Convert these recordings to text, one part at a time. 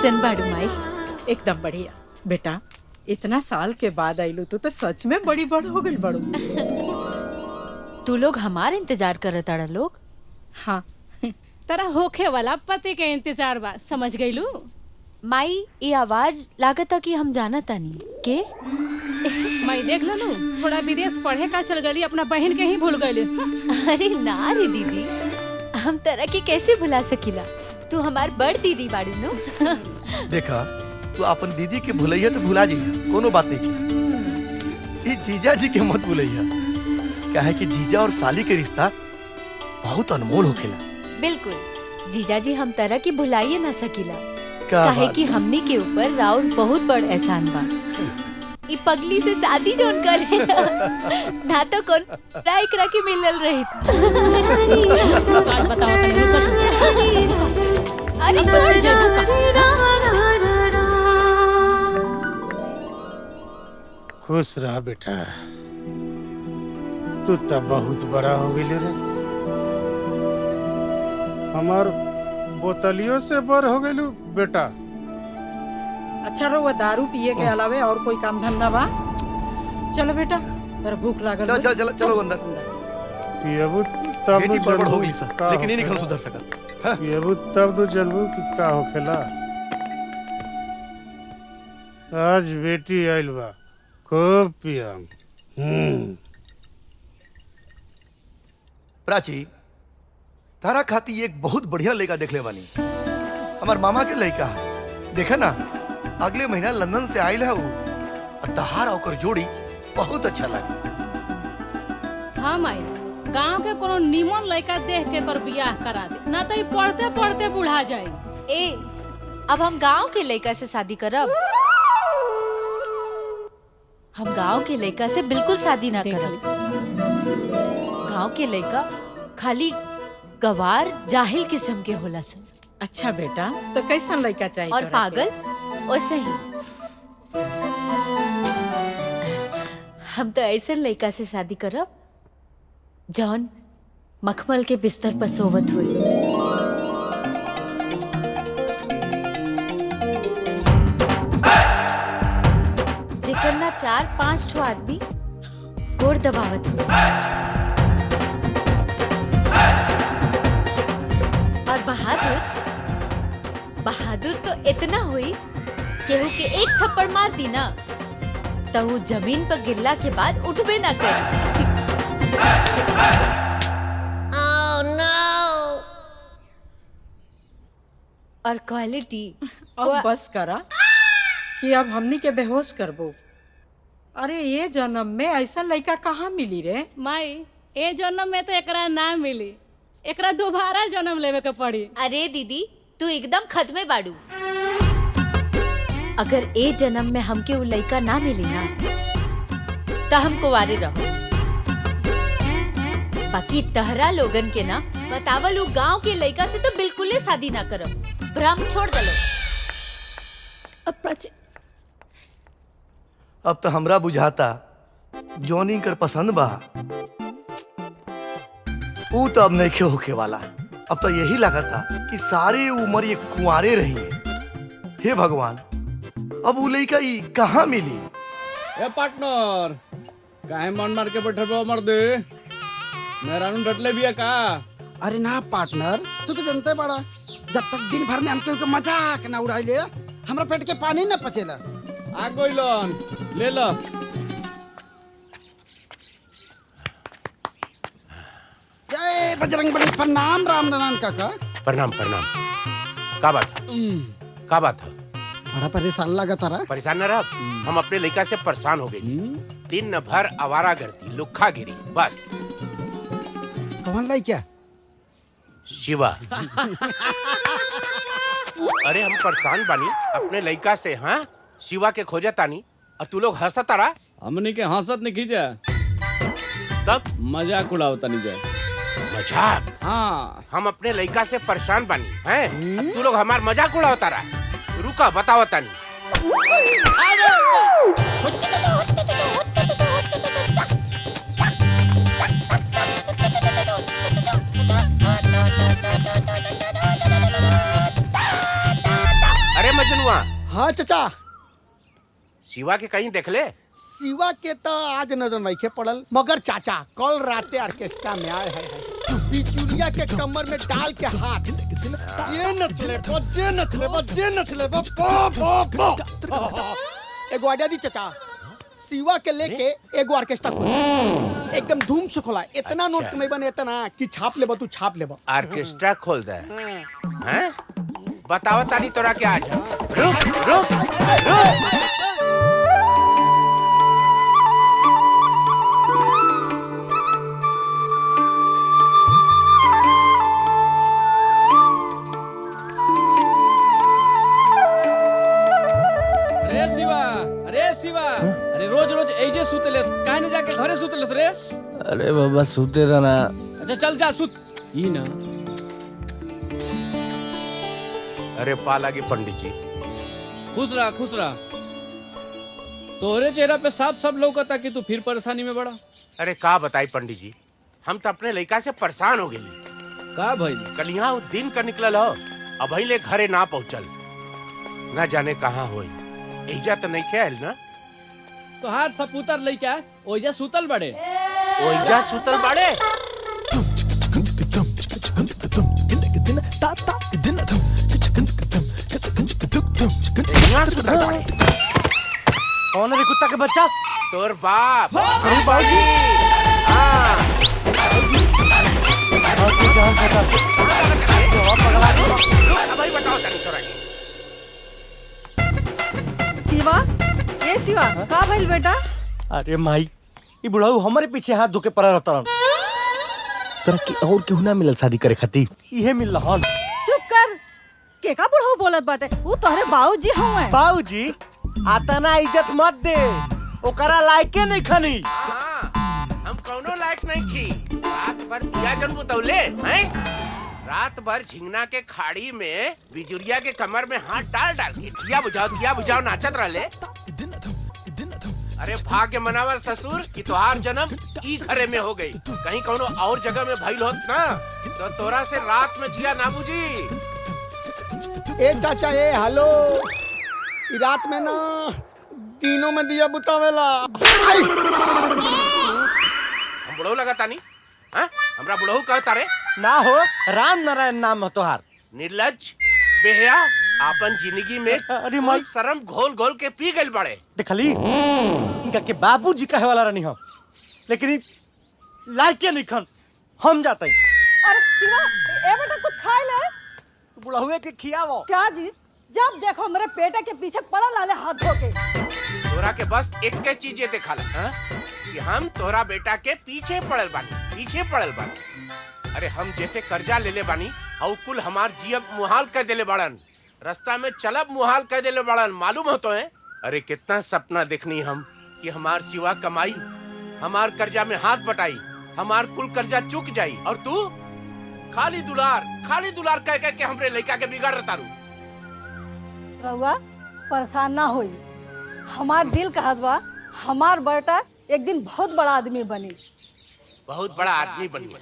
कैसन बाड़ू माई? एकदम बढ़िया बेटा। इतना साल के बाद आइलू तू तो सच में बड़ी बड़ हो गई बड़ू। तू लोग हमार इंतजार करत आड़ा लोग। हाँ तरह होखे वाला पति के इंतजार बा, समझ गईलू? माई ये आवाज लागता कि हम जाना तानी के। मैं देख लू थोड़ा विदेश पढ़े का चल गई, अपना बहन के ही भूल गई। अरे ना रे दीदी, हम तरह के कैसे भुला सकीला? तू हमार बड़ दीदी बाड़ू नो। देखा तू अपन दीदी के भुलैया तो भुला जी, कोनो बात नहीं। ये जीजा जी के मत भुलैया, काहे कि जीजा और साली के रिश्ता बहुत अनमोल होखेला। बिल्कुल जीजा जी, हम तरह की भुलाइए ना सकीला, का काहे बात? कि हमनी के ऊपर राउर बहुत बड़ एहसान बा। ई पगली से शादी जोन करे ना तो कौन राय करा के मिलल रही। बात बताओ तनी, रुको तू। अरे छोड़ जा। खुश रहा बेटा, तू तब बहुत बड़ा हो गई रे। हमार बोतलियों से बड़ हो गई बेटा। अच्छा रहुआ दारू पिए के अलावे और कोई काम धंधा बा? चलो बेटा, तेरा भूख लागल चलो बा। चलो चलो चलो अंदर। पियबू तब बेटी तू बड़बड़ हो जनबू गई सर, का लेकिन ये नहीं होखेला। सुधर सकत। हाँ? पियबू तब तू जनबू कि का होखेला। आज बेटी आइल बा, खूब पियम। प्राची, तारा खाती एक बहुत बढ़िया लड़का देख ले बानी, हमार मामा के लड़का है। देखा ना, अगले महीना लंदन से आयल है वो, और तहार ओकर जोड़ी बहुत अच्छा लगी। हाँ माई, गांव के कोनो नीमन लड़का देख के कर बियाह करा दे, ना तो पढ़ते पढ़ते बुढ़ा जाए। ए, अब हम गांव के लड़का से शादी करब? हम गांव के लड़का से बिल्कुल शादी ना करब। गांव के लड़का खाली गवार जाहिल किस्म के होला सन। अच्छा बेटा, तो कैसा लड़का चाहिए और तोरा पागल वैसे ही। हम तो ऐसे लड़का से शादी करब जौन मखमल के बिस्तर पर सोवत हुई। जेकर ना 4-5 ठो आदमी गोड़ दबावत हुई। और बहादुर तो इतना हुई केहू के एक थप्पड़ मार दी ना तो वो जमीन पर गिरला के बाद उठबे ना करे। और क्वालिटी अब बस करा कि अब हमनी के बेहोश करबो। अरे ये जन्म में ऐसा लड़का कहाँ मिली रे? माई, ए जन्म में तो एकरा ना मिली, एकरा दोबारा जन्म लेवे के पड़ी। अरे दीदी, तू एकदम खत्मे बाड़ू। अगर ए जन्म में हमके वो लड़का ना मिली ना तो हम कुंवारे रहो। बाकी तहरा लोगन के ना बतावल उ गांव के लड़का से तो बिल्कुल ही शादी ना करब। भ्रम छोड़ दलो। अब तो हमरा बुझाता जॉनी कर पसंद बा, वो तो अब नहीं होके वाला। अब तो यही लगता कि सारी उम्र ये कुंवारे रही है। हे भगवान, अब वो लड़का ये कहाँ मिली? ए पार्टनर, काहे मन मार के बैठे बो मर्दे? मेरा नु डटले बिया का? अरे ना पार्टनर, तू तो जानते बड़ा, जब तक दिन भर में हमके मजाक ना उड़ाइले हमरा पेट के पानी ना पचेला। आ गइलन, ले लो। जय बजरंगबली। प्रणाम राम नारायण काका। प्रणाम प्रणाम। का बात का बात है? बड़ा परेशान लगा तारा। परेशान न रह, हम अपने लड़का से परेशान हो गए। दिन भर आवारागर्दी, लुक्खा गिरी, बस। कौन लाई क्या? शिवा। अरे हम परेशान बानी अपने लड़का से। हाँ, शिवा के खोजे तानी और तू लोग हंसत तारा। हमनी के हंसत नहीं खींचा, तब मजाक उड़ाओ तनी जा। मजाक? हाँ, हम अपने लड़का से परेशान बानी हैं, अब तू लोग हमार मजाक उड़ाओ तारा। रुका बताओ तानी। अरे मजनू, हुआ? हाँ चाचा, शिवा के कहीं देख ले? शिवा के तो आज नजर नहीं पड़ल, मगर चाचा कल राते ऑर्केस्ट्रा में आए हैं बिचुलिया के कमर में डाल के हाथ जे नचले एगो आइडिया दी चाचा, शिवा के लेके एगो ऑर्केस्ट्रा खोला, एकदम धूम से खोला, इतना नोट कमाई बने इतना कि छाप लेबो, तू छाप लेबो। ऑर्केस्ट्रा खोल दे हैं? बताओ तानी तोरा के आज। रुक रुक रुक। अरे रोज रोज एजे सुतलेस, काहे न जाके घरे सुतलेस रे? अरे बाबा सुते था ना। अच्छा चल जा सुत। ई ना। अरे पाला की पंडित जी। खुश रहा। तोरे चेहरा पे साफ सब लौकता कि तू फिर परेशानी में बड़ा। अरे का बताई पंडित जी, हम तो अपने लड़का से परेशान हो गए। का भाई? कल यहाँ दिन का निकलल हो, अब ले घरे ना पहुँचल, ना जाने कहाँ होई। एजा तो नहीं खेल ना? तो हार सपूतर लइका ओइजा सुतल बड़े। ओइजा सुतल बड़े? यहाँ सुतल बड़े? कौन है रे कुत्ता के बच्चा? तोर बाप। बाबूजी। हाँ। भाई बताओ तनी तोरा के। शिवा, ये शिवा, का भइल बेटा? अरे माई, ये बुढ़ाऊ हमारे पीछे हाथ धोके पड़ा रहता रन। तोरा की और केहू ना मिलल शादी करे खातिर, इहे मिल हन। चुप कर, के का बुढ़ऊ बोलत बाटे? वो तोहरे बाबूजी हवे। बाबूजी, आता ना इज्जत मत दे, ओकरा लायके नहीं खनी। हम कौनो लायक नहीं थी। रात भर दिया जन बुतौले हैं? रात भर झिंगना के खाड़ी में बिजुरिया के कमर में हाथ डाल डाल के दिया बुझाओ नाचत रहले। अरे भाग्य मनावा ससुर कि तोहार जन्म ई घरे में हो गई। कहीं कौनो और जगह में भइल होत ना तो तोरा से रात में जिया ना बुझी। ए चाचा, ए हेलो, ई रात में ना दिनों में दिया बुतावेला। हम बुढ़ऊ लगता नहीं? हाँ? हमरा बुढ़ऊ कहता रे? ना हो, राम नारायण नाम हो तोहार। निर्लज बेहया, आपन जिंदगी में अरे माई, शर्म घोल घोल के पी गइल बड़े। देखली इनका के बाबूजी कहे वाला रहनी हो, लेकिन लायके नहीं खन। हम जाते हैं। अरे शिवा, ए बेटा कुछ खा ले। बुढ़ाऊ के खियावो। क्या जी, जब देखो मेरे पेटे के पीछे पड़ा लाले हाथ धो के। तोरा के बस एक के चीजें दिखा ला कि हम तोरा बेटा के पीछे पड़ल बानी। अरे हम जैसे कर्जा ले ले बानी और कुल हमार जियब मुहाल कर देले बाड़न, रास्ता में चलब मुहाल कर देले बाड़न, मालूम हो तो है? अरे कितना सपना देखनी हम कि हमार सिवा कमाई, हमार कर्जा में हाथ बटाई, हमार कुल कर्जा चुक जाई, और तू खाली दुलार कह के हमरे लड़का के बिगाड़ रतारू। रहुआ परेशान ना होई, हमार दिल कहत बा हमार बेटा एक दिन बहुत बड़ा आदमी बनी। बहुत बड़ा आदमी बनी।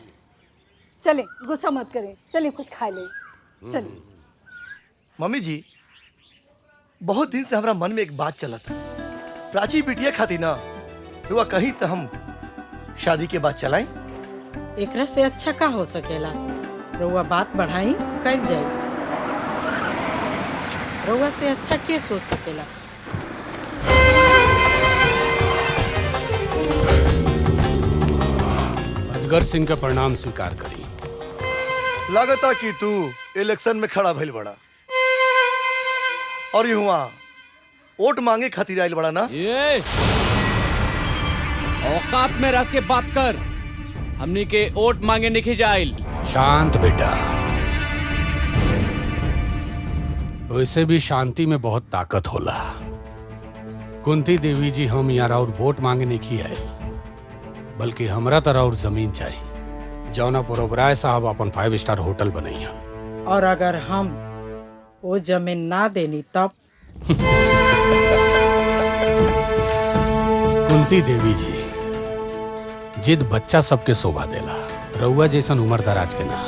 चले, गुस्सा मत करें, चलिए कुछ खा ले। चलिए। मम्मी जी, बहुत दिन से हमारा मन में एक बात चला था। प्राची बिटिया खाती ना हुआ कहीं तो हम शादी के बाद चलाएं। एकरा से अच्छा का हो सकेला? रउआ बात बढ़ाई कल जाए। रउआ से अच्छा के सोच सकेला? अजगर सिंह का परिणाम स्वीकार करी। लागता कि तू इलेक्शन में खड़ा भइल बड़ा और युवा वोट मांगे खातिर आइल बड़ा ना? ये औकात में रख के बात कर, हमनी के वोट मांगे नहीं जाइल। शांत बेटा, वैसे भी शांति में बहुत ताकत होला। कुंती देवी जी, हम यहाँ और वोट मांगे नहीं आए, बल्कि हमरा तरह और जमीन चाहिए जौना पर ओबराय साहब अपन 5 स्टार होटल बनैया। और अगर हम वो जमीन ना देनी तब? कुंती देवी जी, जिद बच्चा सबके शोभा देला, रउआ जैसन उम्र दराज के ना।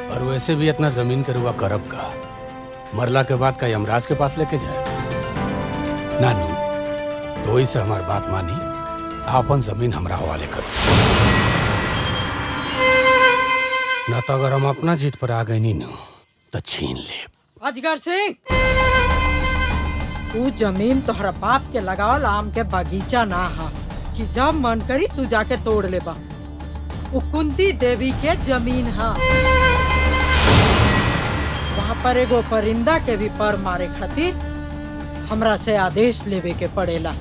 और वैसे भी इतना जमीन के रुआ करब का, मरला के बाद का यमराज के पास लेके जाए? नानू, तो ही से हमार बात मानी, आपन जमीन हमरा हवाले कर। न तो अगर हम अपना जीत पर आ गए नहीं तो छीन ले। अजगर सिंह, तू जमीन तोहरा बाप के लगावल आम के बगीचा ना हा कि जब मन करी तू जाके तोड़ लेबा। वो कुंती देवी के जमीन हा। वहाँ पर एगो परिंदा के भी पर मारे खातिर हमरा से आदेश लेवे के पड़ेला।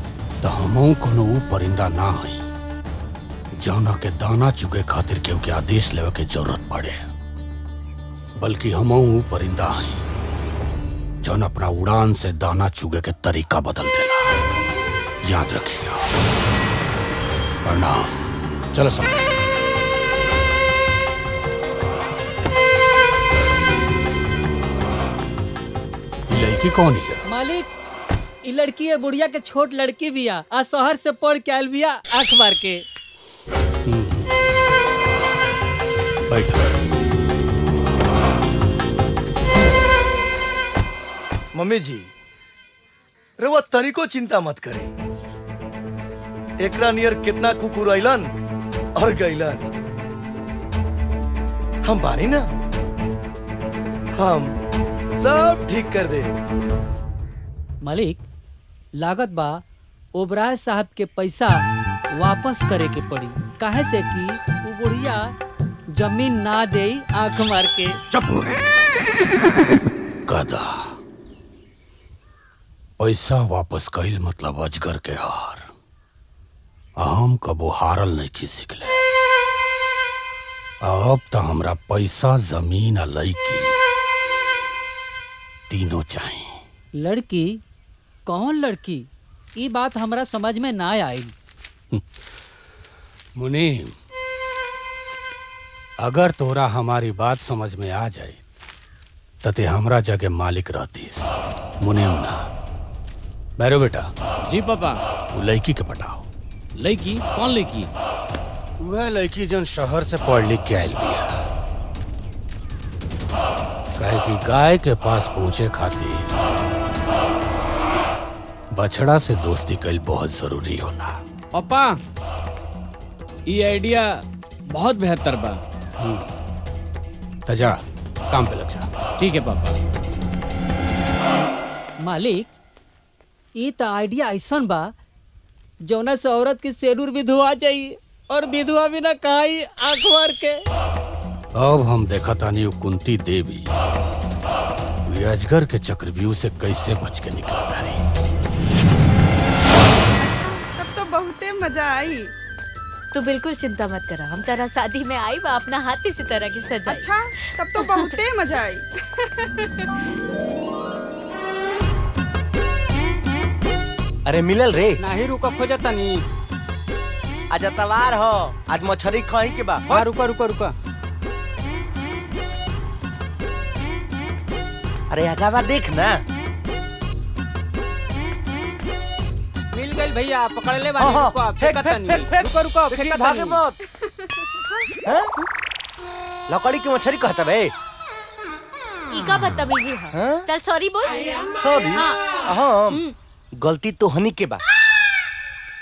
तो हमहू कोनो ऊ परिंदा ना हई जौना के दाना चुगे खातिर केहू के आदेश लेवे के जरूरत पड़े, बल्कि हमहू ऊ परिंदा हई जौन अपना उड़ान से दाना चुगे के तरीका बदल देला। याद रखिए। प्रणाम। चलो सब। लड़की कौन है? मालिक, ई लड़की है बुढ़िया के छोट लड़की बिया आ शहर से पढ़ के आयल बिया आंख मार के। बैठ। मम्मी जी, रवा तनिको चिंता मत करे। एकरा नियर कितना कुकुर अइलन और गइलन। हम बानी ना, हम सब ठीक कर दे। मालिक, लागत बा ओबराय साहब के पैसा वापस करे के पड़ी, काहे से कि वो बुढ़िया जमीन ना दे आंख मार के। गधा, पैसा वापस कईल मतलब अजगर के हार। हम कबो हारल नहीं की सिखले। अब तो हमरा पैसा, जमीन आ लड़की तीनों चाहिए। लड़की? कौन लड़की? ये बात हमरा समझ में ना आई। मुनीम, अगर तोरा हमारी बात समझ में आ जाए तते हमरा जगह मालिक रहतीस। मुनीम ना। बैरो बेटा। जी पापा। वो लड़की के पटाओ। लड़की? कौन लड़की? वह लड़की जो शहर से पढ़ लिख के आयल बिया। काहे कि गाय के पास पहुंचे खातिर बछड़ा से दोस्ती कईल बहुत जरूरी होला। पापा, ये आइडिया बहुत बेहतर बा। तो जा काम पे लग जा। ठीक है पापा। मालिक, ये तो आइडिया ऐसा बा जौना से औरत की सेलूर भी धुआ जाई और विधवा भी ना कहाई आंख मार के। अब हम देखा तानी वो कुंती देवी अजगर के चक्रव्यूह से कैसे बच के निकला तारी। तब तो बहुते मजा आई। तू बिल्कुल चिंता मत करा, हम तेरा शादी में आई बा अपना हाथ इसी तरह की सजाई। अच्छा, तब तो बहुते मजा आई। अरे मिलल रे? नहीं रुका, खोजा तनी। आज तवार हो, आज मछली खाई के बा। हाँ, रुका रुका रुका। अरे आगावा देख ना। मिल गई भैया, पकड़ ले बानी। रुको, फेंका तनी। रुको रुको, फेंका भागे तनी। मत। हैं? लकड़ी की मछली कहता बे? इका बदतमीजी है। चल सॉरी बोल। सॉरी? हाँ। हाँ, गलती तो हनी के बा।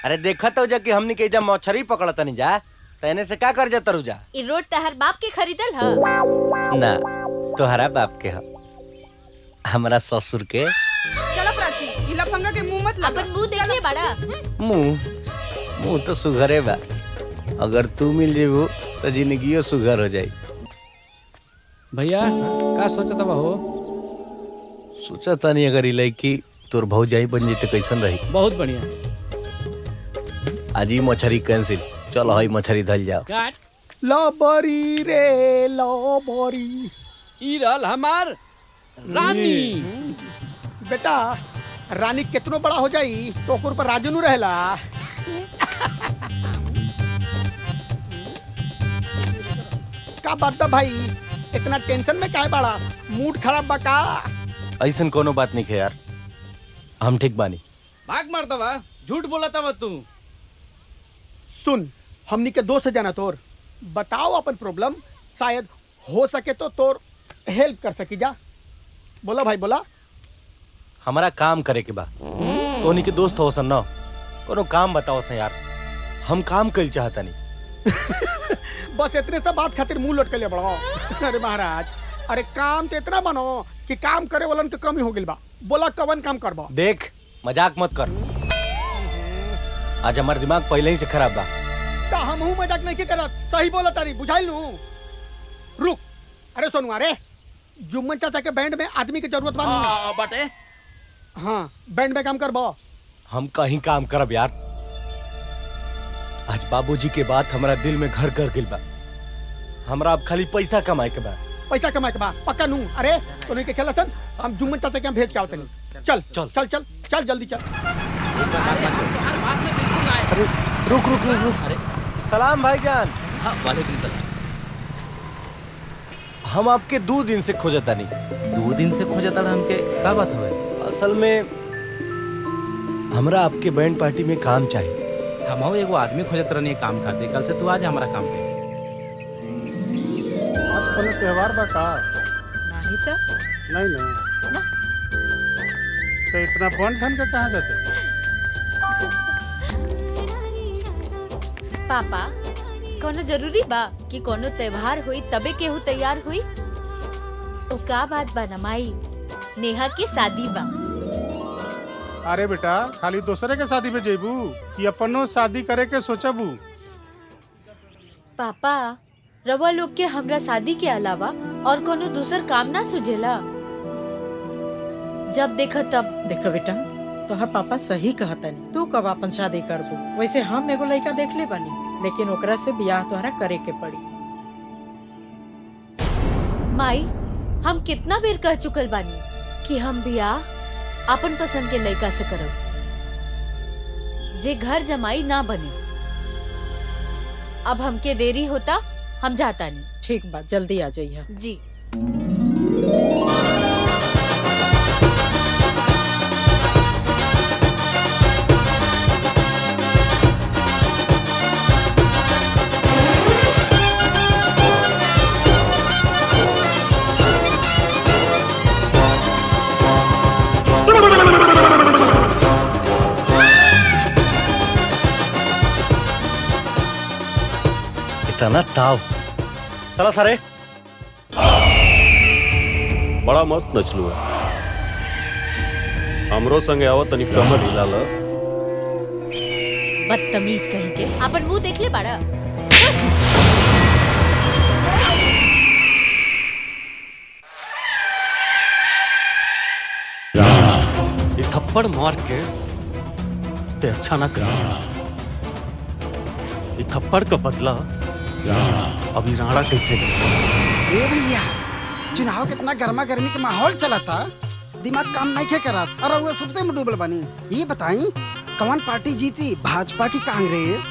अरे देखा तो जा कि हमनी के जब मछली पकड़ता नहीं जा तने से का कर जाता रुजा। ई रोड तहर बाप के खरीदल ह? ना, तोहरा बाप के ह, हमरा ससुर के। चला प्राची, ई लफंगा के मुंह मत लगा। अपन मुंह देख ले बड़ा। मुंह तो सुघरे बा। अगर तू मिल जेबू तो जिंदगियो सुघर हो जाई। भैया का सोचता बा हो? सोचा नहीं अगर लड़की तोर भौजाई बन जाई तो कैसन रही। बहुत बढ़िया। आज ही मछली कैंसिल। चलो हई मछली धल जाओ। लबरी रे लबरी। ई रहल हमार रानी। बेटा, रानी कितनो बड़ा हो जाई तो ओकर पर राजू नु रहेला। का बात बा भाई, इतना टेंशन में काहे बाड़ा? मूड खराब बा का? ऐसन कोनो बात नहीं है यार, हम ठीक बानी। भाग मारता बा, झूठ बोलता बा तू। सुन, हमनी के दोस्त जाना तोर, बताओ अपन प्रॉब्लम, शायद हो सके तो तोर हेल्प कर सकी जा। बोला भाई बोला। हमारा काम करे के बा। तोनी के दोस्त हो सन ना, कोनो काम बताओ सन यार, हम काम कइल चाहता नहीं। बस इतने सा बात खातिर मुंह लटके ले बड़ो। अरे महाराज, अरे काम तो इतना बनो कि काम करे वालन के कमी हो गइल बा। बोला कवन काम करबो? देख मजाक मत कर, आज हमार दिमाग पहले ही से खराब बा। ता हमहू मजाक नहीं के करत, सही बोला तारी, बुझाइल नु। रुक, अरे सोनू, अरे जुम्मन चाचा के बैंड में आदमी की जरूरत बा। बाटे हाँ, बैंड में काम करबो। हम कहीं काम करब यार। आज बाबूजी के बात हमारा दिल में घर कर गिल बा। हमरा अब खाली पैसा कमाए के बा। पैसा कमाए के बा पक्का नू। अरे तोनी के खेला सन, हम जुम्मन चाचा के हम भेज के आवतनी। चल चल चल चल चल जल्दी चल। अरे रुक रुक रुक रुक। अरे सलाम भाईजान। हाँ, वालेकुम सलाम। हम आपके 2 दिन से खोजता नहीं। 2 दिन से खोजता हमके, का बात हुए? असल में हमरा आपके बैंड पार्टी में काम चाहिए। हम एगो आदमी खोजत रहनी काम खाते, कल से तू आज हमारा काम पे। आज कोनो त्योहार बा का? नहीं तो नहीं नहीं तो इतना बन ठन के कहाँ जाते? पापा कोनो जरूरी बा कि कोनो त्योहार हुई तबे केहू तैयार हुई? ओ का बात बा ना माई, नेहा के शादी बा। अरे बेटा, खाली दूसरे के शादी में जेबू कि अपनो शादी करे के सोचबू? पापा रवा लोग के हमरा शादी के अलावा और कोनो दूसर काम ना सुझेला? जब देखो तब। देखो बेटा, तोहर पापा सही कहता नहीं। तू कब अपन शादी करबू? वैसे हम एगो लड़का देख ले बानी, लेकिन ओकरा से बियाह तोहरा करे के पड़ी। माई हम कितना बेर कह चुकल बानी कि हम बियाह अपन पसंद के लड़का से करब, जे घर जमाई ना बने। अब हमके देरी होता, हम जाता नहीं। ठीक बात, जल्दी आ जाइए जी। इतना ताव। चला सारे। बड़ा मस्त नचलू है। हमरो संगे आवत तनी कमर हिला ल। बदतमीज कहीं के, अपन मुंह देख ले बाड़ा। ये थप्पड़ मार के ते अच्छा ना कर। ये थप्पड़ का बदला अभी राणा कैसे ले? ए भैया, चुनाव कितना गर्मा गर्मी के माहौल चला था, दिमाग काम नहीं के करा। अरे वो सुबह में डूबल बनी। ये बताई कौन पार्टी जीती, भाजपा की कांग्रेस?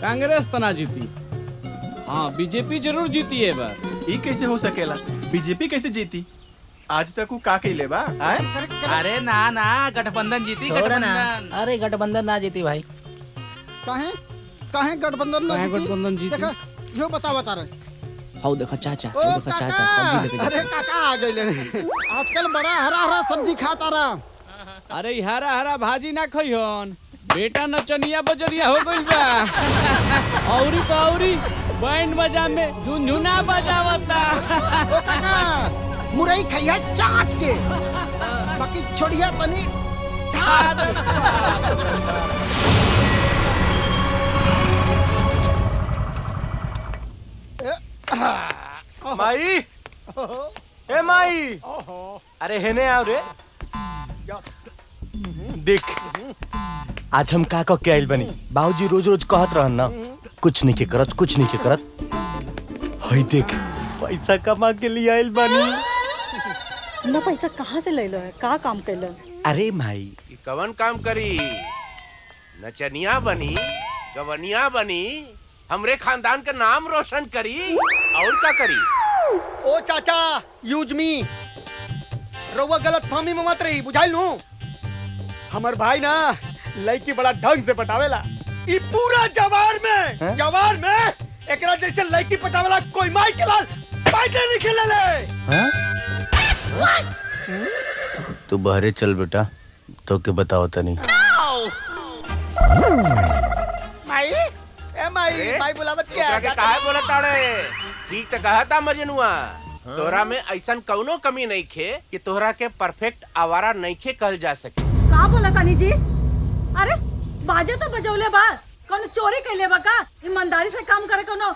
कांग्रेस तो ना जीती। हाँ, बीजेपी जरूर जीती है बार। ये कैसे हो सकेला? बीजेपी कैसे जीती? आज तक वो का कैले बा? अरे ना ना, गठबंधन जीती। गठबंधन। अरे गठबंधन ना जीती भाई। काहे काहे गठबंधन ना जीती? गठबंधन जीती? देखा यो बता रहे। हाउ देखा चाचा, ओ देखा चाचा सब्जी लेके काका, अरे काका आ गए। आजकल बड़ा हरा हरा सब्जी खाता रहा। अरे हरा हरा भाजी ना खइहन, बेटा नचनिया बजरिया हो गइल बा। औरी तो औरी बैंड बजा में झुनझुना बजावता। ओ काका, मुरई खइया चाट के, बाकी छोड़िया तनी ठाट के। माई, ए माई, अरे हेने आओ रे। देख आज हम का के आइल बनी। बाबूजी रोज रोज कहत रहन ना, कुछ नहीं के करत, कुछ नहीं के करत। हई देख पैसा कमा के लिए आइल बनी। ना पैसा कहाँ से ले लो है? का काम कैलो? अरे माई, कवन काम करी? नचनिया बनी, गवनिया बनी, हमरे खानदान का नाम रोशन करी, और क्या करी? ओ चाचा, यूज मी। रउआ गलत फहमी में मत रही, बुझाइल नू। हमर भाई ना लड़की बड़ा ढंग से पटावेला। ई पूरा जवार में एकरा जैसे लड़की पटावेला कोई माई के लाल पैदा नहीं खेलेले। तू बहरे चल बेटा, तो के बताओ तनी। माई ए माई माई बुलावत क्या तोरा के काहे बोलत ताड़े? ठीक तो कहता मजनुआ, तोरा में ऐसन कौनो कमी नहीं खे कि तोहरा के परफेक्ट आवारा नहीं खे कहल जा सके। का बोला तानी जी? अरे बाजे तो बजौले बा, कौन चोरी कैले बा का? ईमानदारी से काम करे कोनो।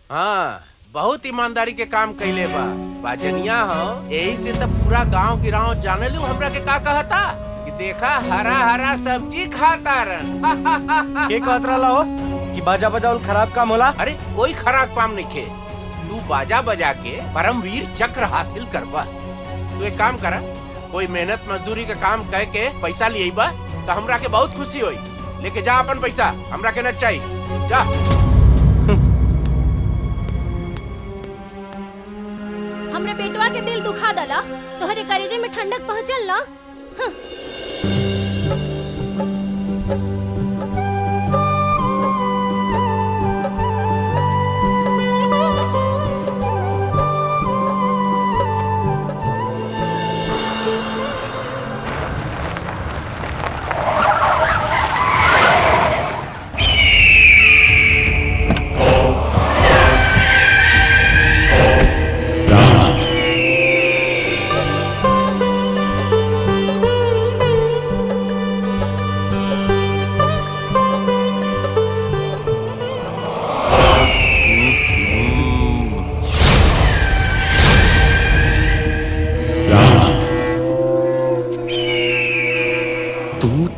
हाँ, बहुत ईमानदारी के काम कैले बा। बाजनिया हो, यही से तो पूरा गांव गिराव जाने लू हमरा के का कहता कि देखा हरा हरा सब्जी खाता रन। के कहत रहला हो कि बाजा बजावल खराब काम होला? अरे कोई खराब काम नहीं खे, तू बाजा बजा के परमवीर चक्र हासिल करबा। तू एक काम करा, कोई मेहनत मजदूरी का काम कह के पैसा लिए बा तो हमरा के बहुत खुशी होई। लेके जा अपन पैसा, हमरा के न चाहिए, जा। हमरे बेटवा के दिल दुखा दला, तोहरे कलेजे में ठंडक पहुंचल ना।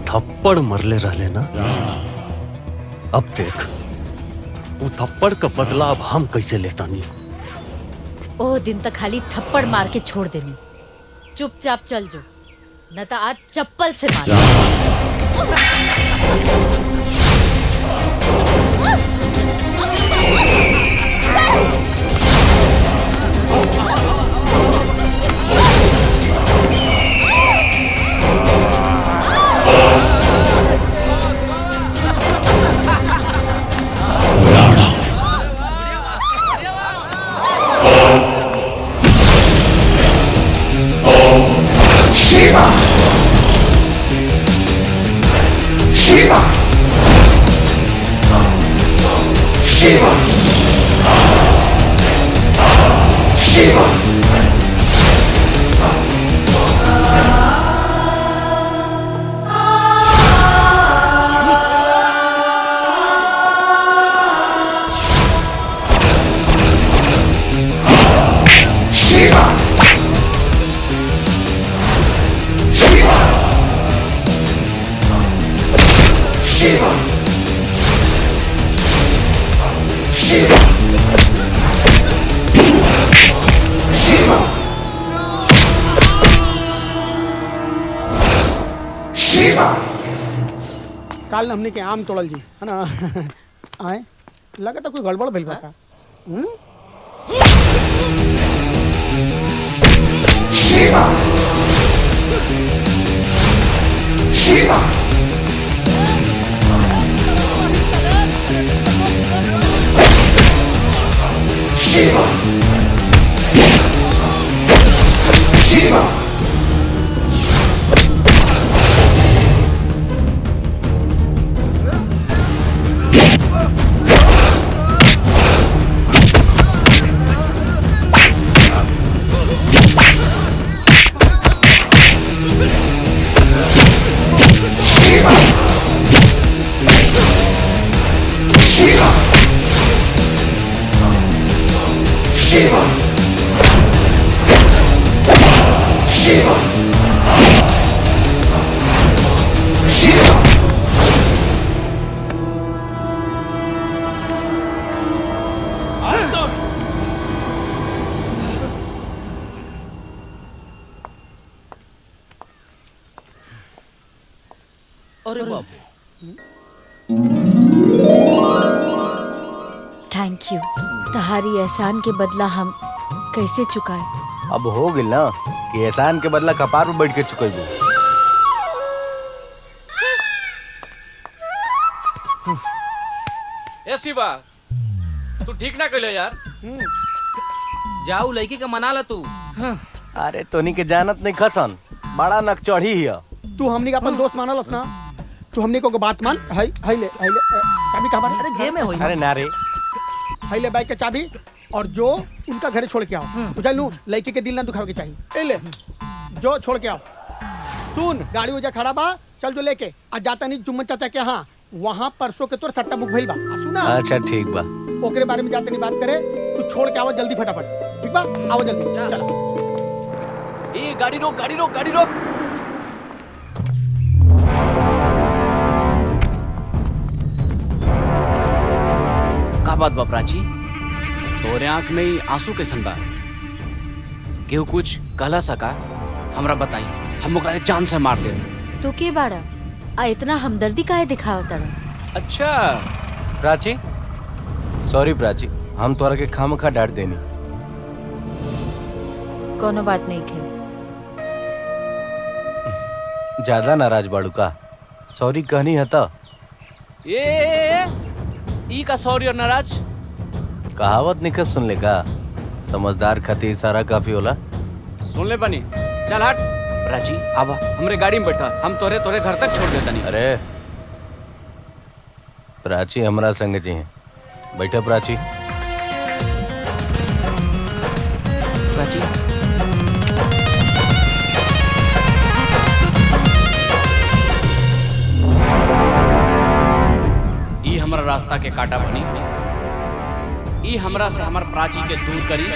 थप्पड़ मरले रहले ना, अब देख वो थप्पड़ का बदला अब हम कैसे लेता नहीं। ओ दिन तक खाली थप्पड़ मार के छोड़ देनी, चुपचाप चल जो, न तो आज चप्पल से मार। Shiva! Shiva! Shiva! Shiva! Shiva! Shiva! Shiva! Shiva! Shiva! काल हमने के आम तोड़ल जी है ना। आए लगा तो कोई गड़बड़ भइल बा का। Shiva! Shiva! Shiva! Shiva! Shiva! Shiva! Shiva! अरे बाप, थैंक यू। तहारी एहसान के बदला हम कैसे चुकाए? अब हो गई ना कि एहसान के बदला कपार पे बैठ के चुकेबू। ए शिवा, तू ठीक ना कइले यार। जाऊ लड़की का मना ला तू। अरे तोनी के जानत नहीं खसन, बड़ा नकचढ़ी हिया। तू हमनी का अपन दोस्त मानलस ना, तू हमनी को बात मान। हाय हाय ले चाबी कहाँ बानी? अरे जेब में होई। अरे ना रे। हाय ले बाइक का चाबी और जो उनका घरे छोड़ के आओ। बुझल नू, लड़की के दिल ना दुखावे के चाहिए। ए ले जो छोड़ के आओ। सुन, गाड़ी उजा खड़ा बा, चल जो लेके आज जाता नहीं जुम्मन चाचा के यहाँ, वहाँ परसों के तोर सट्टा बुक भइल बा। सुना? अच्छा ठीक बा। ओकरे बारे में जाते नहीं बात करे, तू छोड़ के आओ जल्दी फटाफट। ठीक बा, आओ जल्दी। चलो। ए गाड़ी रोक, गाड़ी रोक, गाड़ी रोक। का बात बा प्राची? तोरे आंख में ही आंसू कैसन बा? केहू कुछ कहला सका? हमरा बताई, हम ओकरा के जान से मार दे। तू के बाड़ा आ इतना हमदर्दी काहे दिखावत ताड़ा? अच्छा प्राची, सॉरी प्राची, हम तोरा के खामखा डांट देनी। कोनो बात नहीं खे। ज्यादा नाराज बाड़ू का? सॉरी कहनी है तो? ई का सॉरी और नाराज? कहावत निकल सुन ले का, समझदार खातिर इशारा काफी होला। सुन ले बनी, चल हट। प्राची आवा, हमरे गाड़ी में बैठा, हम तोरे घर तक छोड़ देता नहीं। अरे प्राची हमरा संग जी हैं, बैठा प्राची। प्राची ई हमरा रास्ता के काटा बनी, ई हमरा से हमर प्राची के दूर करी।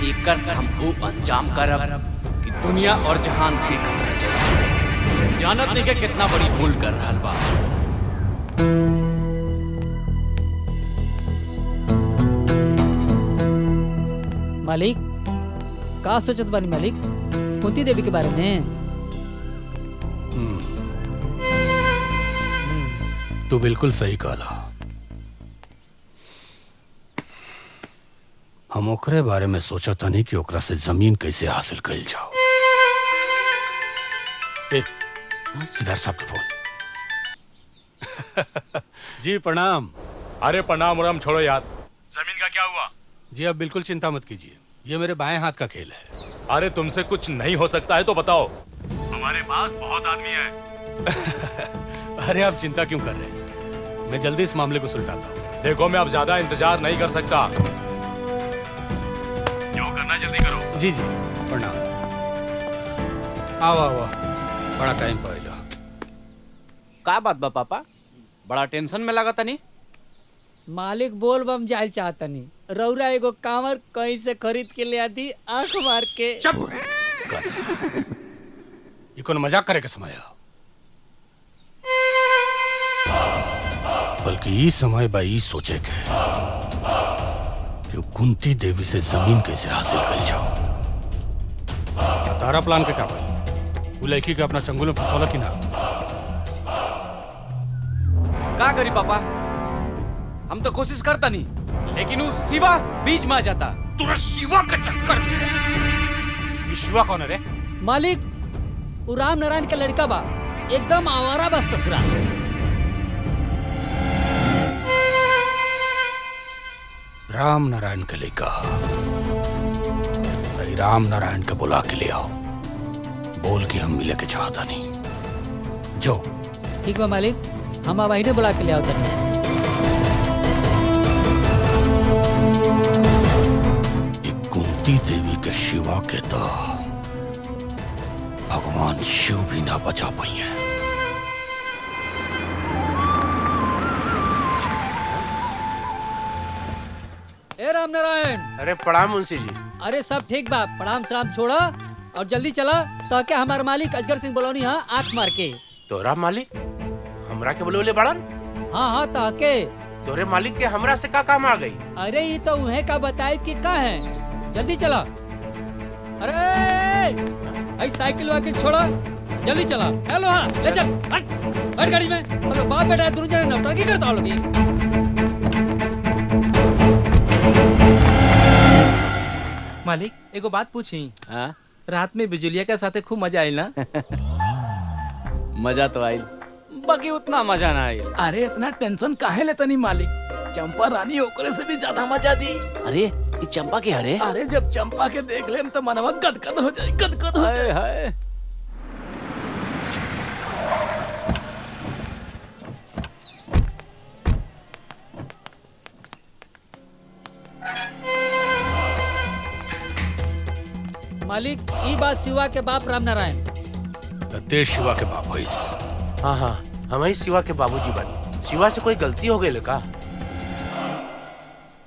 एकर हम वो अंजाम करब कि दुनिया और जहान देखत रह जाए। जानत नहीं के कितना बड़ी भूल कर रहल बा। मालिक का सोचत बानी मालिक कुंती देवी के बारे में? तू बिल्कुल सही कहला। हम ओकरे बारे में सोचा था नहीं कि ओकरा से जमीन कैसे हासिल कर जाओ। सिद्धार्थ साहब के फोन। जी प्रणाम। अरे प्रणाम उराम छोड़ो यार। जमीन का क्या हुआ? जी आप बिल्कुल चिंता मत कीजिए, ये मेरे बाएं हाथ का खेल है। अरे तुमसे कुछ नहीं हो सकता है तो बताओ। हमारे पास बहुत आदमी है। अरे आप चिंता क्यों कर रहे हैं, मैं जल्दी इस मामले को सुलझाता हूँ। देखो मैं अब ज्यादा इंतजार नहीं कर सकता, जो करना जल्दी करो। जी जी प्रणाम। आओ आओ, बड़ा टाइम पाइला। का बात बा पापा, बड़ा टेंशन में लगा तनी? मालिक बोल बम जाल चाहतनी, रौरा एगो कांवर कहीं से खरीद के ले आती आंख मार के। ये कौन मजाक करे के समय है? बल्कि ये समय बा ई सोचे के कि कुंती देवी से जमीन कैसे हासिल कर जाओ। तारा प्लान के क्या भाई, वो लड़की के अपना चंगुल में फंसौला कि ना? का करी पापा, हम तो कोशिश करता नहीं, लेकिन वो शिवा बीच में आ जाता। तुरा शिवा का चक्कर में। ये शिवा कौन है रे? मालिक वो राम नारायण का लड़का बा, एकदम आवारा बस ससुरा। राम नारायण के लेकर राम नारायण के बुला के ले आओ, बोल के हम मिले के चाहता नहीं। जो ठीक बा मालिक, हम अब ने बुला के ले आओ। कुंती देवी के शिवा के तो भगवान शिव भी ना बचा पाई है। ए राम नारायण। अरे प्रणाम मुंशी जी। अरे सब ठीक बा, प्रणाम सलाम छोड़ा और जल्दी चला ताकि हमारे मालिक अजगर सिंह बलौनी यहाँ आंख मार के। तोरा मालिक हमरा के बोले बड़न? हाँ हाँ ताके। तोरे मालिक के हमरा से का काम आ गई? अरे ये तो उन्हें का बताए कि का है, जल्दी चला। अरे आई साइकिल वाकिल छोड़ा, जल्दी चला। हेलो हाँ ले चल, हट गाड़ी में। अरे बाप बेटा दोनों जने नौटंकी करता लोग। मालिक एगो बात पूछी। रात में बिजुलिया के साथे खूब मजा आयल ना? मजा तो आयल, बाकी उतना मजा ना आयल। अरे इतना टेंशन काहे लेता नहीं मालिक, चंपा रानी ओकरे से भी ज्यादा मजा दी। अरे ये चंपा के हरे? अरे जब चंपा के देख लेम तो मनवा गदगद हो जाए, गदगद हो जाए। हाय मालिक ई बात शिवा के बाप राम नारायण। ते शिवा के बाप होइस। हाँ हाँ, हम ही शिवा के बाबूजी बनी। शिवा से कोई गलती हो गई का?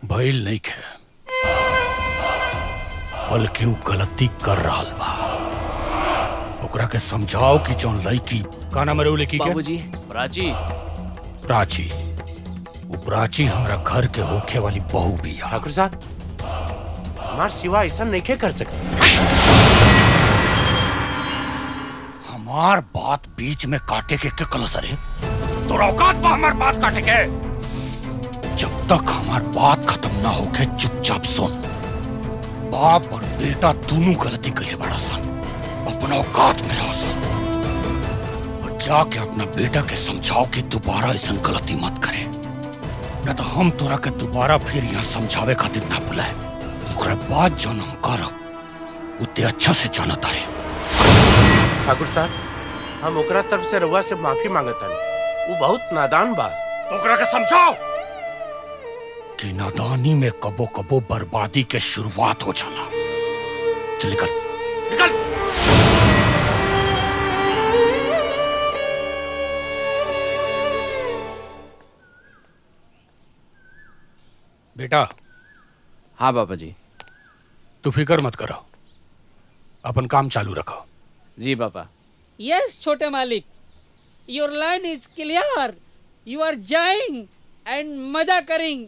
भइल नहीं खे, बल्कि वो गलती कर रहा बा। ओकरा के समझाओ कि जौन लड़की का नाम रे लड़की के? बाबूजी प्राची। प्राची, वो प्राची हमरा घर के होखे वाली बहू भी है। ठाकुर साहब, हमार शिवा ऐसा नहीं कर सकता। हमार बात बीच में काटे के कलस रे? तो औकात बा हमार बात काटे के? जब तक हमार बात खत्म ना होके चुपचाप सुन। बाप और बेटा दोनों गलती कर बड़ा सन, अपना औकात में रह सन, और जाके अपना बेटा के समझाओ कि दोबारा ऐसा गलती मत करे, न तो हम तोरा के दोबारा फिर यहाँ समझावे खातिर ना बुलाए। ओकरा बाद जौन हम करब उते अच्छा से जानत है। ठाकुर साहब, हम ओकरा तरफ से रउआ से माफी मांगत हन। वो बहुत नादान बा। ओकरा के समझाओ कि नादानी में कबो कबो बर्बादी के शुरुआत हो जाला। चल निकल, निकल। बेटा। हाँ बाबा जी। तू फिक्र मत करो, अपन काम चालू रखो। जी पापा। यस छोटे मालिक, your line is clear. You are जाइंग एंड मजा करिंग।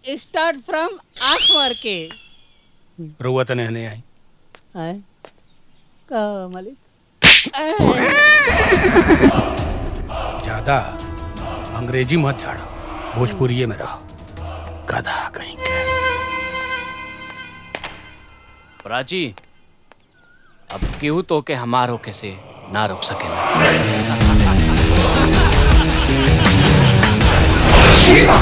स्टार्ट फ्रॉम आंख मार के। रुआ तो नहीं आई आए का मालिक? ज्यादा अंग्रेजी मत झाड़ो, भोजपुरी में रहो, गधा कहीं के। प्राची, अब केहू तो के हमार होके से ना रोक सकेला। शिवा,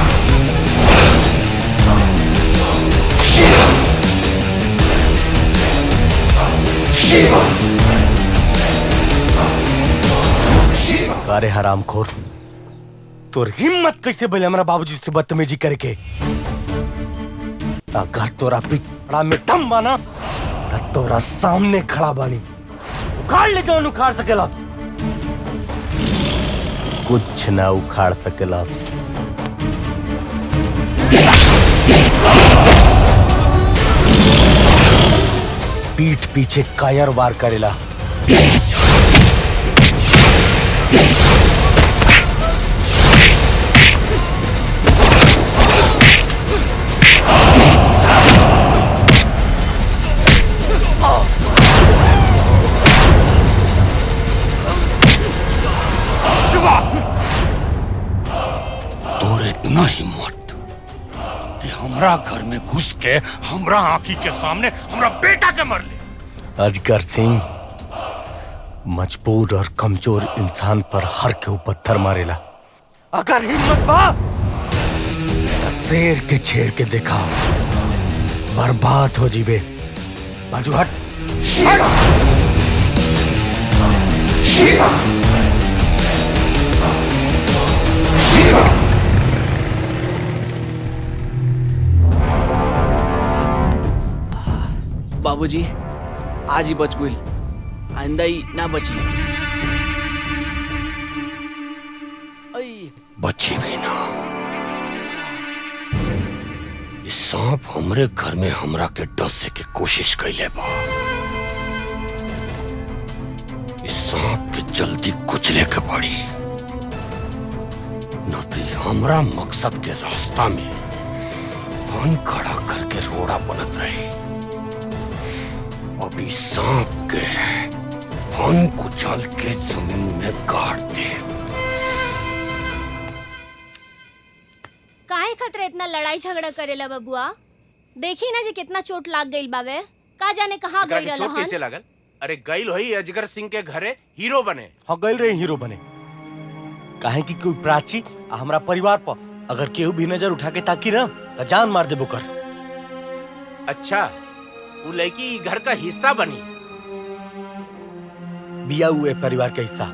शिवा, शिवा, शिवा। अरे हरामखोर, तोर हिम्मत कैसे बोले हमरा बाबूजी से बदतमीजी करके? अगर तोरा पिछड़ा में दम बाना तो तोरा सामने खड़ा बानी, उखाड़ ले जौन उखाड़ सकेलास। कुछ ना उखाड़ सकेलास। पीठ पीछे कायर वार करेला। तोर इतना हिम्मत कि हमरा घर में घुस के हमरा आंखी के सामने हमरा बेटा के मर ले। अजगर सिंह मजबूर और कमजोर इंसान पर हर के पत्थर मारेला। अगर हिम्मत बा तो शेर के छेड़ के देखा, बर्बाद हो जीबे। बाजू हट। शिवा, शिवा, शिवा। बाबूजी, आज ही बच गई, आइंदा ही ना बची। बच्ची भी ना। इस सांप हमरे घर में हमरा के डसे के कोशिश कैले बा। इस सांप के जल्दी कुचले के पड़ी, न तो हमरा मकसद के रास्ता में फन खड़ा करके रोड़ा बनत रही। अभी सांप के फन कुचल के जमीन में गाड़ दे। काहे खतरे इतना लड़ाई झगड़ा करेला बबुआ? देखी ना जे कितना चोट लाग गइल बावे। का जाने कहाँ एकरा गइल के चोट कैसे रहन। लागल? अरे गइल होई अजगर सिंह के घरे हीरो बने। हाँ गइल रहे हीरो बने। काहे कि कोई प्राची आ हमरा परिवार पर अगर केहू भी नजर उठा के ताकी ना तो जान मार देबो कर। अच्छा, वो लड़की घर का हिस्सा बनी। बिया हुए परिवार का हिस्सा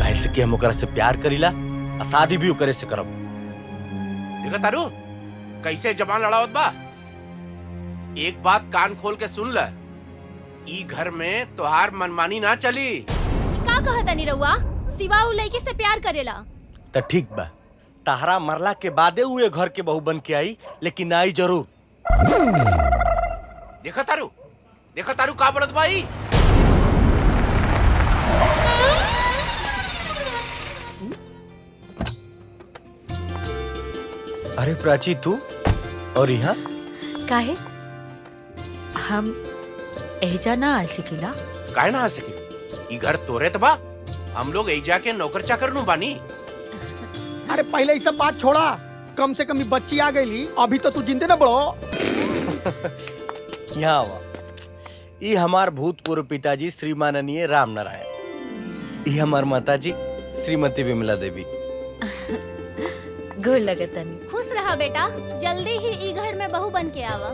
कैसे कि हम ओकरा से प्यार करीला और शादी भी ओकरे से करब। देखा तारू कैसे जबान लड़ावत बा। एक बात कान खोल के सुन ल, ई घर में तोहार मनमानी ना चली। का कहत तनी रउआ? सिवा उ लड़की से प्यार करेला। तो ठीक बा, तहरा मरला के बादे हुए घर के बहू बन के आई, लेकिन आई जरूर। देखा तारू का बोलत भाई। अरे प्राची तू और यहाँ काहे? हम एजा ना आ सकिला। काहे ना आ सके? ई घर तोरे त बा, हम लोग एजा के नौकर चाकर नु बानी। अरे पहले ये सब बात छोड़ा, कम से कम ये बच्ची आ गई, अभी तो तू जिंदे ना बढ़ो। यहाँ आवा। ये हमार भूतपूर्व पिताजी श्री माननीय राम नारायण, ये हमार माताजी श्रीमती विमला देवी। गोर लगतनी। खुश रहा बेटा, जल्दी ही ई घर में बहू बन के आवा।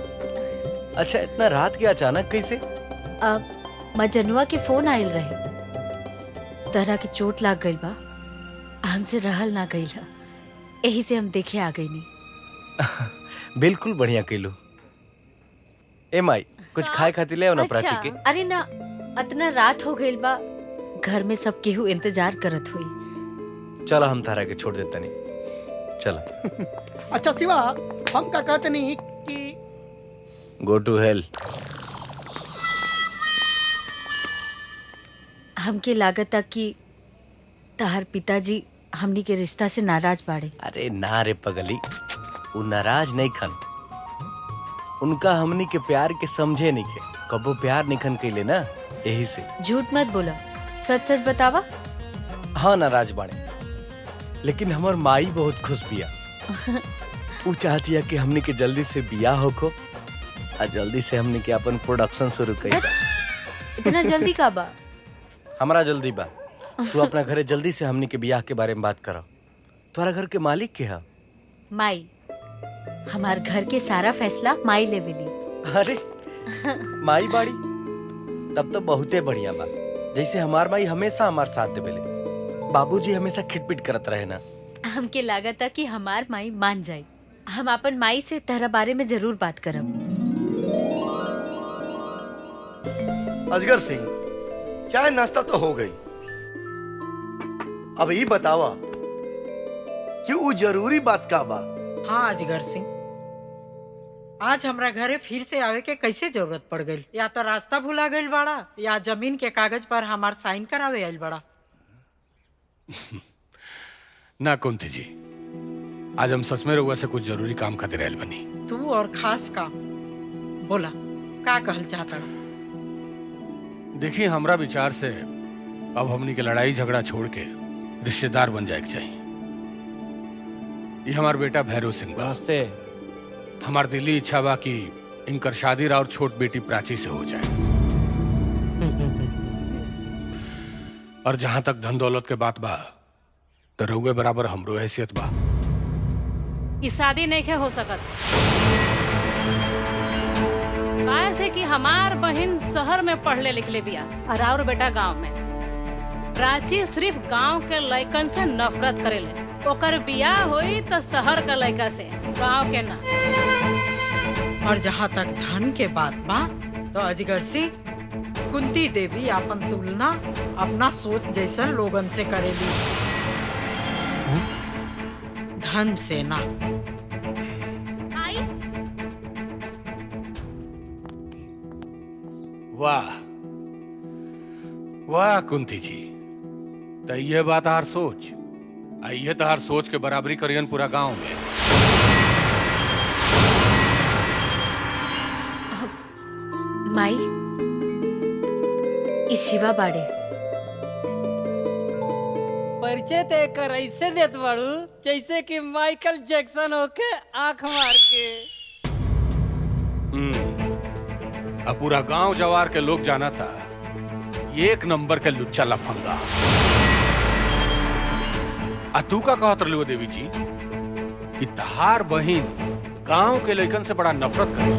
अच्छा, इतना रात के अचानक कैसे? अब मजनुआ के फोन आयल रहे, तरह के चोट लाग गई बा, हमसे रहल ना गई, यही से हम देखे आ गई नहीं। बिल्कुल बढ़िया कैलू। ए माई, कुछ खाए खातिर ले आओ ना प्राची के। अरे ना, इतना रात हो गई बा, घर में सब केहू इंतजार करत हुई। चलो हम तारा के छोड़ देता नहीं, चलो। अच्छा शिवा, हम का कहते नहीं कि गो टू हेल। हमके लागत कि तहार पिताजी हमनी के रिश्ता से नाराज बाड़े। अरे ना रे पगली, वो नाराज नहीं खन, उनका हमनी के प्यार के समझे नहीं के, कबो प्यार नहीं खन कैले ना, यही से। झूठ मत बोला, सच सच बतावा। हाँ नाराज बाड़े, लेकिन हमार माई बहुत खुश बिया। वो चाहती है कि हमनी के जल्दी से बियाह होको और जल्दी से हमनी के अपन प्रोडक्शन शुरू करी। इतना जल्दी का बा? हमारा जल्दी बा, तू अपना घरे जल्दी से हमनी के बियाह के बारे में बात करो। तुम्हारा घर के मालिक के है? माई। हमार घर के सारा फैसला माई लेवेली। अरे माई बाड़ी, तब तो बहुते बढ़िया बा। जैसे हमार माई हमेशा हमार साथ देवेले, बाबूजी हमेशा खिटपिट करत रहे ना। हमके लागत कि हमार माई मान जाए। हम अपन माई से तेरा बारे में जरूर बात करब। अजगर सिंह, चाय नाश्ता तो हो गई, अब ये बतावा कि वो जरूरी बात का बा? हाँ अजगर सिंह, आज हमरा घरे फिर से आवे के कैसे जरूरत पड़ गई? या तो रास्ता भुला गई बड़ा, या जमीन के कागज पर हमार साइन करावे आइल बड़ा। ना कुंती जी, आज हम सच में रउआ से कुछ जरूरी काम खातिर आइल बनी। तू और खास काम बोला, का कहल चाहता? देखिए, हमरा विचार से अब हमनी के लड़ाई झगड़ा छोड़ के रिश्तेदार बन जाए के चाहिए। ये हमार बेटा भैरव सिंह बा। नमस्ते। हमार दिली इच्छा बा कि इनकर शादी और छोट बेटी प्राची से हो जाए। और जहां तक धन दौलत के बात बा, तो रउए बराबर हमरो हैसियत बा। ई शादी नहीं के हो सकत, ऐसे कि हमार बहन शहर में पढ़ले लिखले बिया और बेटा गांव में। प्राची सिर्फ गांव के लड़कन से नफरत करेले। ओकर बियाह होई तो शहर के लड़का से, गांव के ना। और जहाँ तक धन के बात बा, तो अजगर सिंह, कुंती देवी अपन तुलना अपना सोच जैसन लोगन से करेली, धन से ना। वाह वाह कुंती जी, तो ये बात हर सोच, ये तो हर सोच के बराबरी करियन पूरा गांव में। माई, ई शिवा बाड़े। परिचय ते कर ऐसे देत बाड़ू जैसे कि माइकल जैक्सन होके आंख मार के। अब पूरा गांव जवार के लोग जाना था, ये एक नंबर के लुच्चा लफंगा। तू का कहत रही देवी जी कि तहार बहिन गांव के लइकन से बड़ा नफरत करे।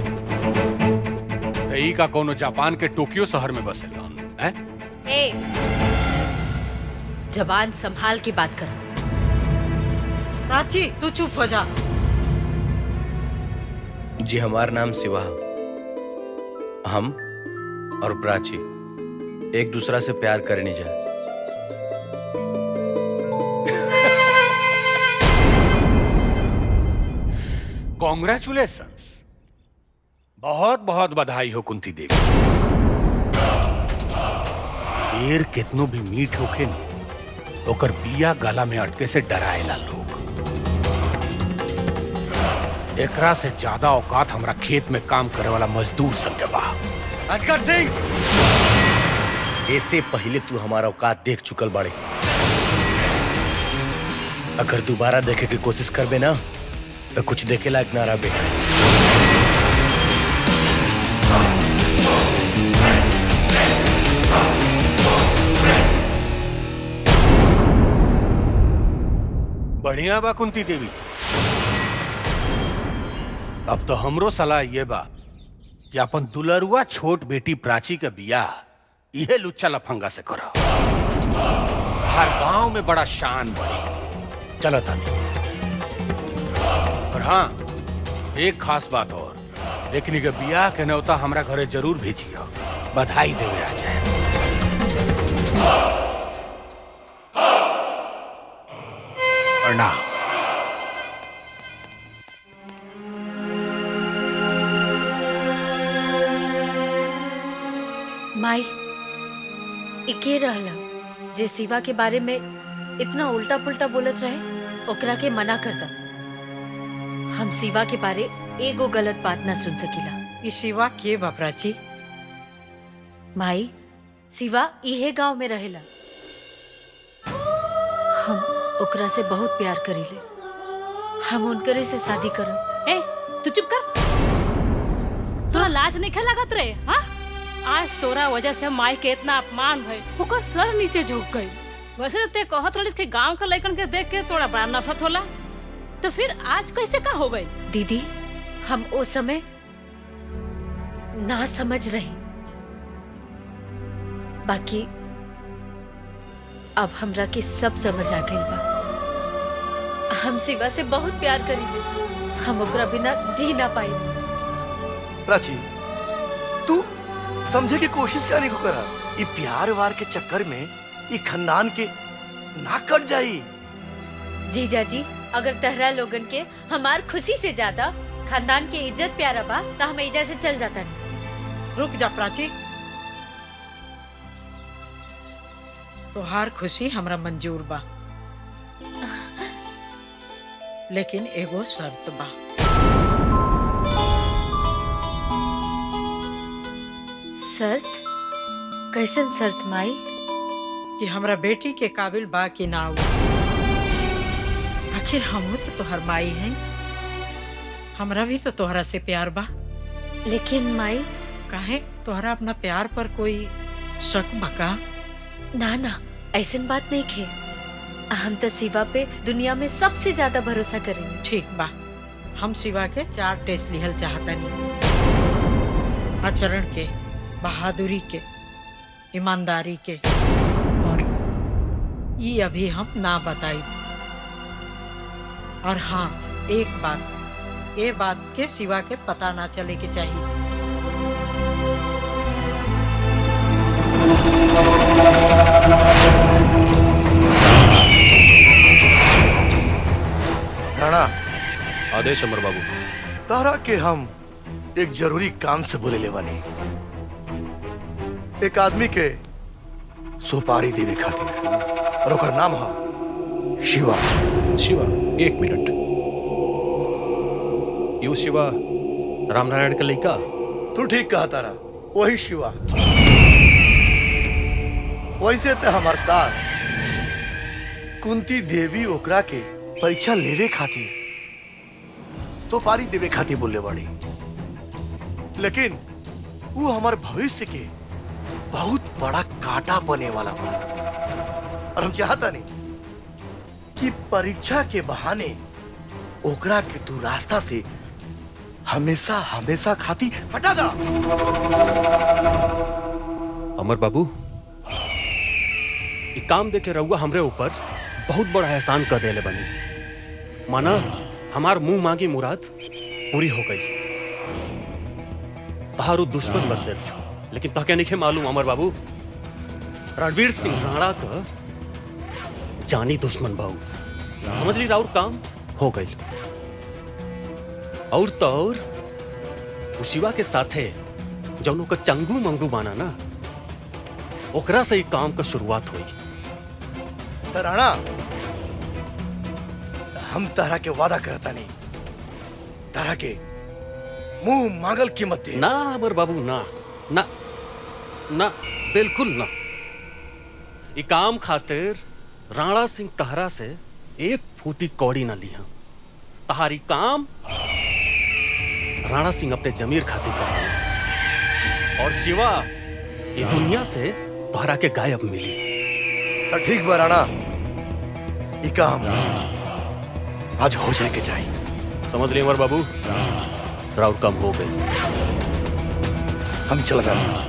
तई का कोनो जापान के टोक्यो शहर में बसेलन हैं? ए, जबान संभाल के बात कर। प्राची तू चुप हो जा। जी हमारा नाम शिवा। हम और प्राची एक दूसरा से प्यार करने जा। कॉन्ग्रेचुलेशंस, बहुत बहुत बधाई हो कुंती देवी। देर कितनो भी मीठ होके न ओकर बिया गला में अटके से डराएला लोग। एकरा से ज्यादा औकात हमरा खेत में काम करे वाला मजदूर संग बा। अजगर सिंह, इससे पहले तू हमारा औकात देख चुकल बाड़े। अगर दोबारा देखे की कोशिश करबे ना तो कुछ देखे लायक ना रहबे। बढ़िया बा कुंती देवी जी। अब तो हमरो सलाह ये बा कि अपन दुलरुआ छोट बेटी प्राची का बियाह यह लुच्चा लफंगा से करो। हर गांव में बड़ा शान बढ़ी। चलो तानी। और हाँ, एक खास बात और, लेकिन के बियाह के न्योता हमरा घरे जरूर भेजियो। बधाई देवे आ जाए। प्रणाम। माई, इके रहला जे शिवा के बारे में इतना उल्टा पुल्टा बोलत रहे, ओकरा के मना कर दा। हम शिवा के बारे एगो गलत बात ना सुन सकीला। ई शिवा के बा प्राची? माई, शिवा इहे गांव में रहेला। हम ओकरा से बहुत प्यार करीले। हम उनकरे से शादी करब। ए, तू चुप कर। तोरा लाज नहीं लागत रे? हाँ, आज तोरा वजह से माई के इतना अपमान भइल, ओकर सर नीचे झुक गई। वैसे तो ते कहत रहिस कि गांव के लइकन के देख के तोरा बड़ा नफरत होला, तो फिर आज कैसे का हो गई? दीदी, हम ओ समय ना समझ रहे, बाकी अब हमरा के सब समझ आ गई बा। हम शिवा से बहुत प्यार करीले। हम ओकरा बिना जी ना पाई। प्राची, तू समझे की कोशिश क्या नहीं करा। ये प्यार वार के चक्कर में ये खानदान के ना कट जाई। जीजा जी, अगर तहरा लोगन के हमार खुशी से ज्यादा खानदान के इज्जत प्यारा बा तो हम एजा से चल जाता नहीं। रुक जा प्राची, तोहार खुशी हमरा मंजूर बा, लेकिन एगो शर्त बा। शर्त? कैसन शर्त माई? कि हमरा बेटी के काबिल बा कि ना हो। आखिर हम तो तोहर माई हैं, हमरा भी तो तोहरा से प्यार बा। लेकिन माई, काहे तोहरा अपना प्यार पर कोई शक बका? ना ना, ऐसन बात नहीं खे। हम तो शिवा पे दुनिया में सबसे ज्यादा भरोसा करेंगे। ठीक बा, हम शिवा के 4 टेस्ट लिहल चाहतनी। आचरण के, बहादुरी के, ईमानदारी के, और ये अभी हम ना बताई। और हाँ, एक बात, ये बात के शिवा के पता ना चले के चाहिए। राणा, आदेश अमर बाबू। तारा के हम एक जरूरी काम से बोले ले बानी। एक आदमी के सुपारी देवे खातिर, और ओकर नाम है शिवा। शिवा, एक मिनट। यू शिवा रामनारायण का लड़का? तू ठीक कहा तारा, वही शिवा। वैसे तो हमार साथ कुंती देवी ओकरा के परीक्षा लेवे खातिर तो पारी देवे खातिर बोले बाड़ी, लेकिन वो हमारे भविष्य के बहुत बड़ा कांटा बने वाला बा। और हम चाहता नहीं कि परीक्षा के बहाने ओकरा के तू रास्ता से हमेशा हमेशा खाती हटा दा। अमर बाबू, ये काम देखे रहुआ हमरे ऊपर बहुत बड़ा एहसान कर देले बनी। माना हमार मुंह मांगी मुराद पूरी हो गई। तहारू दुश्मन बस सिर्फ, लेकिन तहके नहीं मालूम अमर बाबू, रणवीर सिंह राणा का जानी दुश्मन बाबू। समझ ली राउर काम हो गई। और तो और शिवा के साथे जौनों का चंगू मंगू माना ना, ओकरा से ही काम का शुरुआत हुई। तो राणा, हम तारा के वादा करता नहीं, तारा के मुंह मांगल कीमत दे। ना अमर बाबू, ना ना ना, बिल्कुल ना। ये काम खातिर राणा सिंह तहरा से एक फूटी कौड़ी ना लिया। तहारी काम राणा सिंह अपने जमीर खातिर करते हैं। और शिवा ये दुनिया से तोहरा के गायब मिली। तो ठीक बा राणा, ये काम आज हो जाए के चाहिए। समझ लिए अमर बाबू, राउर काम हो गई। हम चल गए।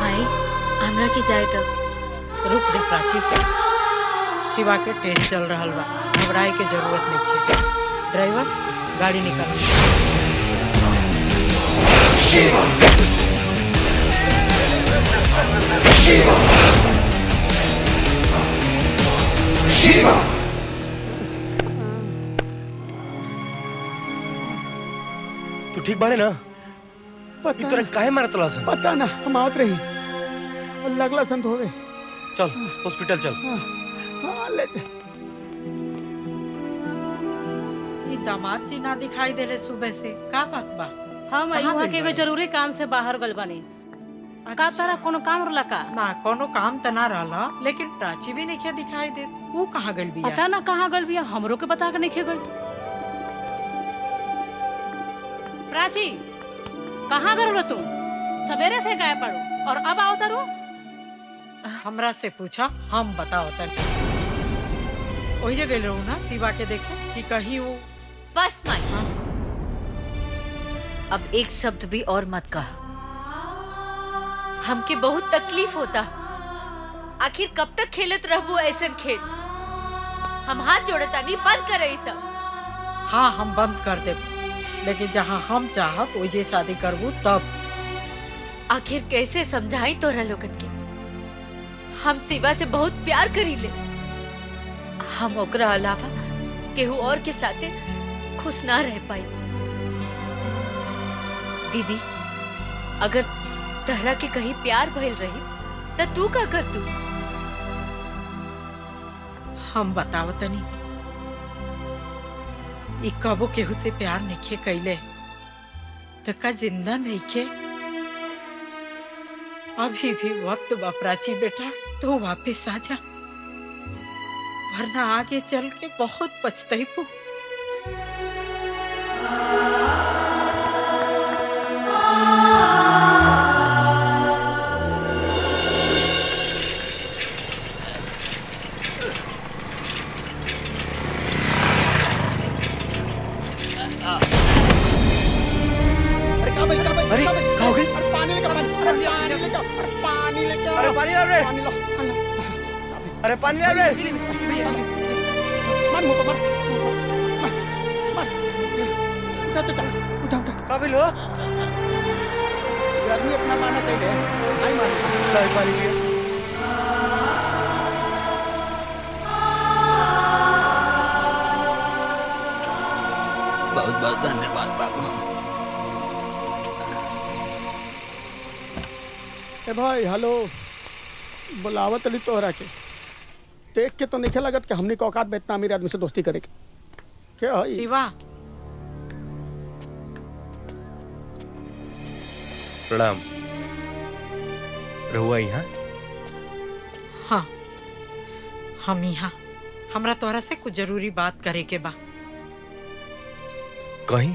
माई, हमरा की जाए तब। रुक जा प्राची, शिवा के टेस्ट चल रहा बा, घबराए के जरूरत नहीं है। ड्राइवर, गाड़ी निकाल। शिवा, शिवा, शिवा। तू ठीक बाड़े ना? पता तोरा काहे मारत रहा सन? पता ना, हम आवत रही और लगला संत होवे। चल हॉस्पिटल चल। हाँ, ले जा। ई दामाद जी ना दिखाई देले सुबह से, का बात बा? हम कहाँ यहाँ गइल के एगो बानी? जरूरी काम से बाहर गल बनी। का तारा कोनो काम रहला का? ना कोनो काम त ना रहला, लेकिन प्राची भी नहीं दिखाई दे। वो कहाँ गइल बिया? पता ना कहाँ गल बिया, हमरो के बता के नहीं गई। प्राची, कहाँ गल रहो तुम? सवेरे से गायब पड़ो और अब आओ तारो? हमरा से पूछा, हम बताओ तनी। वही जगह गइल रहू ना शिवा के देखे कि कहीं वो। बस माई, अब एक शब्द भी और मत कहा। हमके बहुत तकलीफ होता। आखिर कब तक खेलत रहबू ऐसन खेल? हम हाथ जोड़ता नहीं, बंद करे ये सब। हाँ, हम बंद कर दे, लेकिन जहाँ हम चाहब वही शादी करबू तब। आखिर कैसे समझाई तोरा लोगन के? हम शिवा से बहुत प्यार करी ले। हम ओकरा अलावा केहू और के साथे खुश ना रह पाई। दीदी, अगर तहरा के कहीं प्यार भइल रही त तू का कर तू? हम बतावतनी ई कबो केहू से प्यार नइखे कइले तो का जिंदा नइखे। अभी भी वक्त बा प्राची बेटा, तो वापस आ जा, वरना आगे चल के बहुत पछताइबू। अरे क्या हो गई? अरे पानी लेकर पानी लेकर अरे पानी ला रे। अरे पानी ला रे। मत मुको मत उठा काबिल हो गर्मी अपना माना कहीं आई ला पानी पिए। बहुत बहुत धन्यवाद बाबू। ए भाई हेलो, बुलावत अली तोहरा के देख के तो नहीं लगत कि हमने औकात में इतना अमीर आदमी से दोस्ती करे के। क्या है शिवा? प्रणाम। रहुआ यहाँ? हाँ, हम यहाँ। हमरा तोहरा से कुछ जरूरी बात करे के बा। कहीं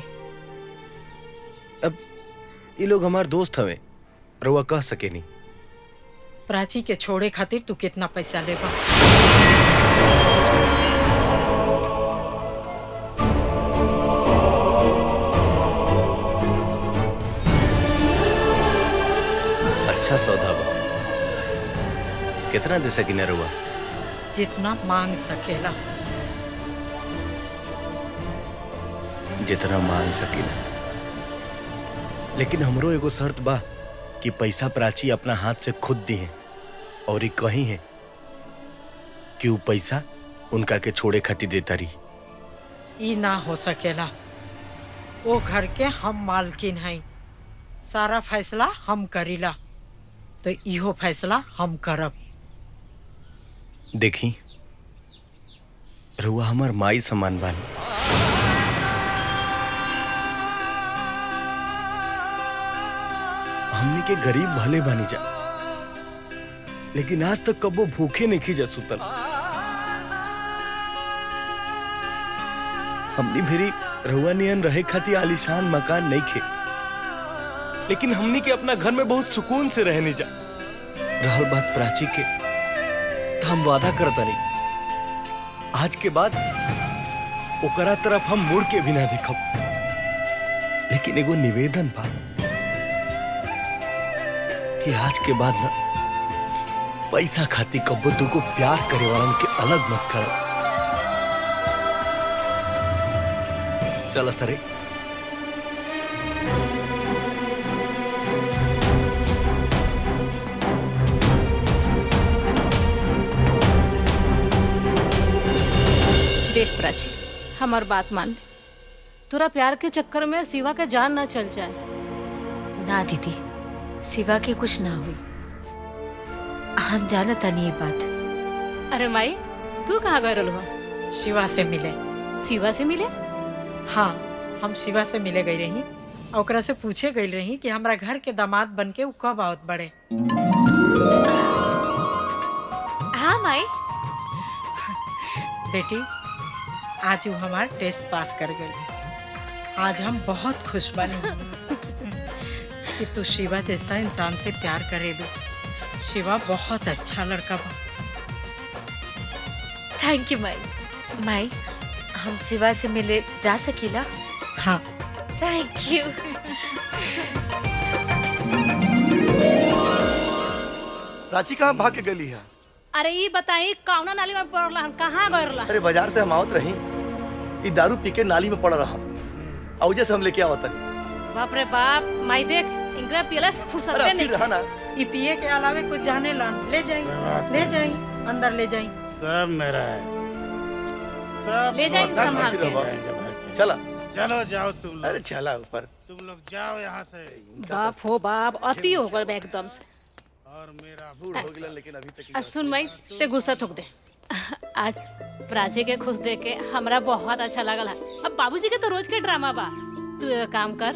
अब ये लोग हमारे दोस्त हवे, रहुआ कह सके नहीं। प्राची के छोड़े खातिर तू कितना पैसा लेबा? अच्छा सौदा बा, कितना दे सकी ना रहुआ? जितना मांग सकेला। जितना मांग सकी ना, लेकिन हमरो एगो शर्त बा कि पैसा प्राची अपना हाथ से खुद दी है, और ये कही है कि वो पैसा उनका के छोड़े खातिर देता रही। ई ना हो सकेला। वो घर के हम मालकिन हैं, सारा फैसला हम करीला, तो इहो फैसला हम करब। देखी रहुआ हमार माई समान बानी। हमने के गरीब भले बानी जा, लेकिन आज तक कबो भूखे नहीं जा सुतल। हमनी भेरी रहुआ नियन रहे खातिर आलीशान मकान नहीं खे, लेकिन हमनी के अपना घर में बहुत सुकून से रहने जा। रहल बात प्राची के, तो हम वादा करता नहीं, आज के बाद ओकरा तरफ हम मुड़ के भी ना देखब। लेकिन एगो निवेदन बा कि आज के बाद ना पैसा खाती कब्बो दुगो प्यार करे वालन के अलग मत करो। चल सरे। देख प्राची, हमार बात मान ले। तोरा प्यार के चक्कर में शिवा के जान ना चल जाए। ना दीदी, शिवा के कुछ ना हुई, हम जानता नहीं ये बात। अरे माई, तू कहाँ गए रहलू? शिवा से मिले। शिवा से मिले? हाँ, हम शिवा से मिले गई रही और ओकरा से पूछे गई रही कि हमरा घर के दामाद बन के उ कब आवत बड़े। हाँ माई। बेटी, आज वो हमार टेस्ट पास कर गई। आज हम बहुत खुश बनी कि तू शिवा जैसा इंसान से प्यार करेलू। शिवा बहुत अच्छा लड़का बा। थैंक यू माई। माई, हम शिवा से मिले जा सकीला? हाँ। Thank you. प्राची कहाँ भाग के गली है? अरे ये बताई, कौना नाली में पड़ला हन? कहाँ गए रहला? अरे बाजार से हम आवत रही, ई दारू पी के नाली में पड़ रहा, और जैसे हम लेके आवत नहीं। बाप रे बाप, माई देख, इंगरा पियला से फुर्सत नहीं। रहा ना, ये पिए के अलावे कुछ जाने ला। ले जाई, ले जाई, अंदर ले जाई। सब मेरा है, सब ले जाई संभाल के। चला। चलो जाओ तुम लोग। अरे चला ऊपर। तुम लोग जाओ यहाँ से। बाप हो बाप, अति हो गल बे एकदम से। और मेरा बूढ़ हो गया लेकिन अभी तक सुन भाई, ते गुस्सा थूक दे। आज प्राची के खुश देख के हमरा बहुत अच्छा लगल है। अब बाबूजी के तो रोज के ड्रामा बा। तू एक काम कर,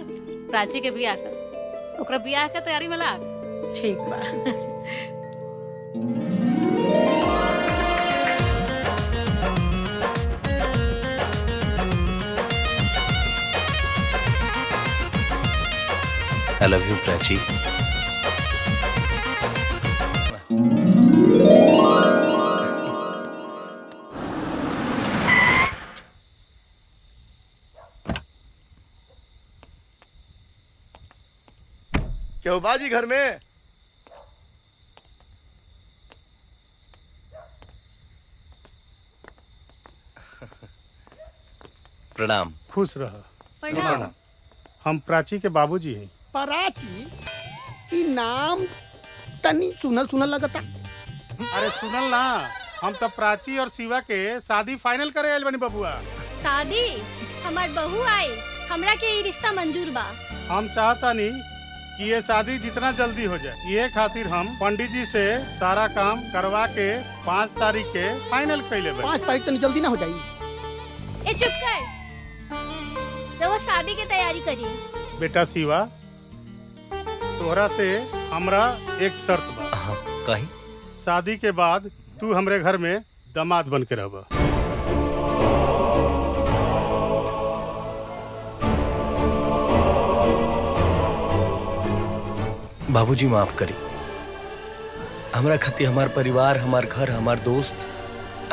प्राची के बियाह कर, ओकरा बियाह के तैयारी में लाग। ठीक बा। I love you Prachi. क्यों बाजी घर में? प्रणाम। खुश रह। प्रणाम। हम प्राची के बाबूजी हैं। प्राची ई नाम तनी सुनल सुनल लगता। अरे सुनल ना, हम तो प्राची और शिवा के शादी फाइनल करे आइल बनी बबुआ। शादी? हमार बहू आई, हमरा के ई रिश्ता मंजूर बा। हम चाहता नहीं कि ये शादी जितना जल्दी हो जाए, ये खातिर हम पंडित जी से सारा काम करवा के 5 तारीख के फाइनल कैले बनी। 5 तारीख तनी जल्दी ना हो जाई? ए चुप कर, रउआ शादी के तैयारी करी। बेटा शिवा, तोहरा से हमरा एक शर्त बा। कहीं? शादी के बाद तू हमरे घर में दामाद बन के रहबा। बाबूजी माफ करी। हमरा खातिर हमार परिवार, हमार घर, हमार दोस्त,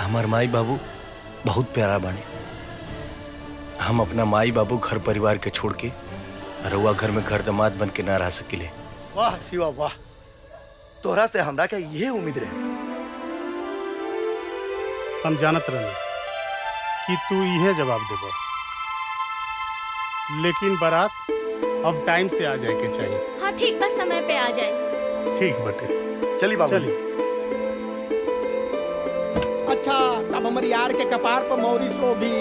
हमार माई बाबू बहुत प्यारा बने। हम अपना माई बाबू घर परिवार के छोड़ के रउआ घर में घर दामाद बन के ना रह सकिले। वाह शिवा वाह, तोरा से हमरा के ये उम्मीद रहे। हम जानत रहे कि तू इहे जवाब देबो, लेकिन बारात अब टाइम से आ जाए के चाहिए। हाँ ठीक, बस समय पे आ जाए। ठीक बटे। चली बाबू। चली। अच्छा, तब हमर यार के कपार पर मौरी सो भी।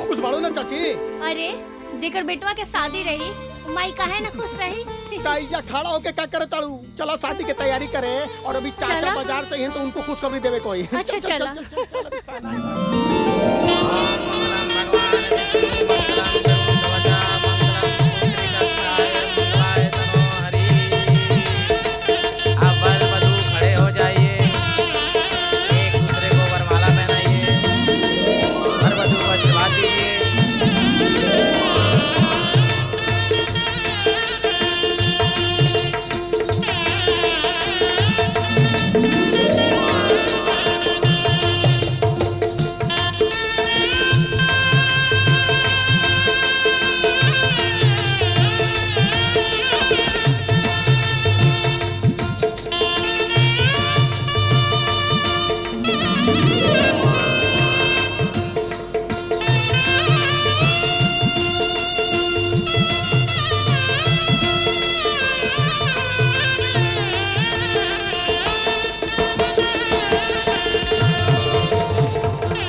खुश बाड़ो ना चाची? अरे जेकर बेटवा के शादी रही, माई काहे ना खुश रही। ताईजा खड़ा होके क्या करे ताड़ू? चला शादी की तैयारी करे। और अभी चाचा चला। बाजार से हैं तो उनको खुशखबरी देवे कोई। अच्छा चला। खड़े हो जाइए, एक दूसरे को वरमाला पहनाइए, हर वधू को आशीर्वाद दीजिए।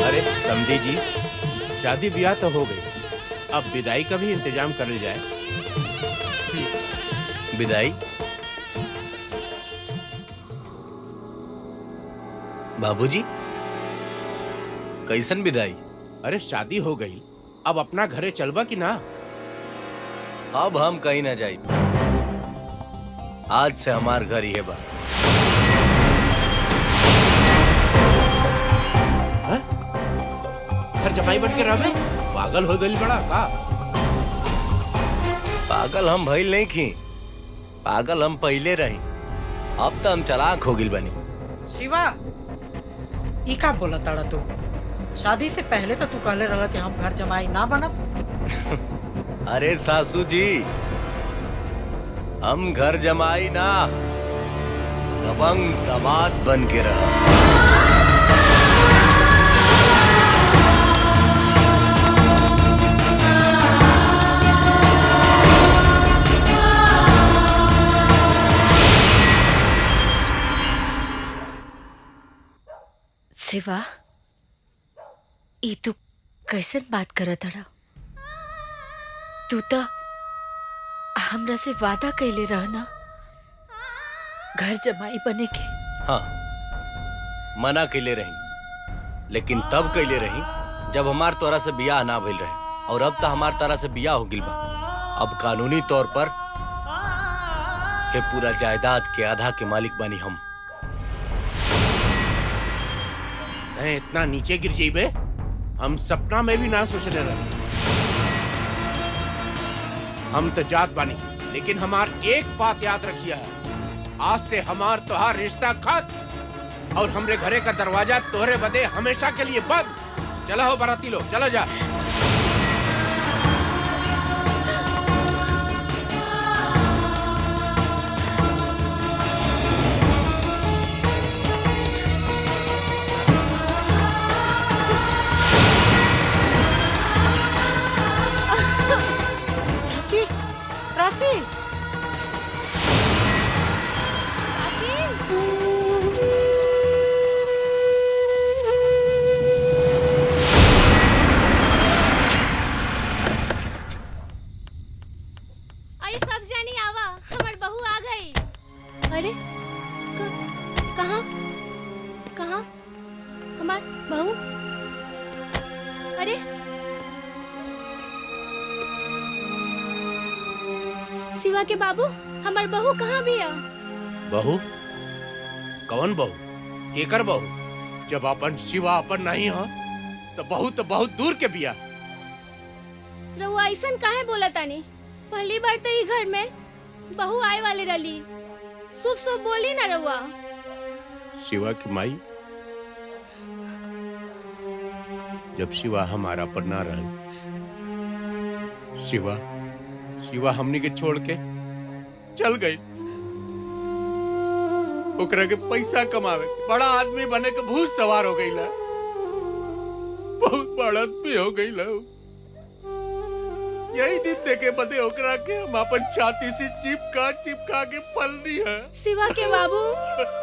अरे समधी जी, शादी ब्याह तो हो गई, अब विदाई का भी इंतजाम कर जाए। विदाई? बाबूजी, कैसन विदाई? अरे शादी हो गई, अब अपना घरे चलबा कि ना? अब हम कहीं ना जाई। आज से हमार घर ही है बा। घर जमाई बन के रहबे? पागल हो गई बड़ा का? पागल हम भइल नहीं की, पागल हम पहले रही। अब तो हम चालाक हो गिल बनी। शिवा, ई का बोला ताड़ा तू? शादी से पहले तो तू कहले रहा कि हम घर जमाई ना बनब। अरे सासू जी, हम घर जमाई ना, दबंग दामाद बन के रहा। शिवा, ई तू कैसन बात करत हड़ा? तू तो हमरा से वादा कैले रहना घर जमाई बने के। हाँ, मना कैले रही, लेकिन तब कैले रही जब हमार तोरा से बियाह ना भइल रहे, और अब तो हमार तरह से बियाह हो गिल बा। अब कानूनी तौर पर के पूरा जायदाद के आधा के मालिक बानी हम। इतना नीचे गिर जाइबे हम सपना में भी ना सोचने रहे। हम तो जात बानी, लेकिन हमार एक बात याद रखिया है, आज से हमार तोहार रिश्ता खत्म और हमरे घरे का दरवाजा तोहरे बदे हमेशा के लिए बंद। चलो हो बाराती लोग, चलो जा। प्राची, अरे सब जानी आवा, हमार बहू आ गई। अरे कहाँ कहाँ हमार बहू? अरे शिवा के बाबू, हमार बहू कहाँ बिया? बहू? कौन बहू? केकर बहू? जब अपन शिवा अपन नहीं हो तो बहुत दूर के बिया। रउआ ऐसन काहे बोला तानी? पहली बार तो ई घर में बहू आए वाले रली। शुभ शुभ बोली ना रउआ। शिवा की माई, जब शिवा हमारा पर ना रहे, शिवा हमनी के छोड़ के चल गई। ओकरा के पैसा कमावे, बड़ा आदमी बने के भूत सवार हो गई ला, बहुत बड़ा आदमी हो गई ला। यही दिन देखे बदे ओकरा के हम अपन छाती से चिपका के पलनी है। शिवा के बाबू,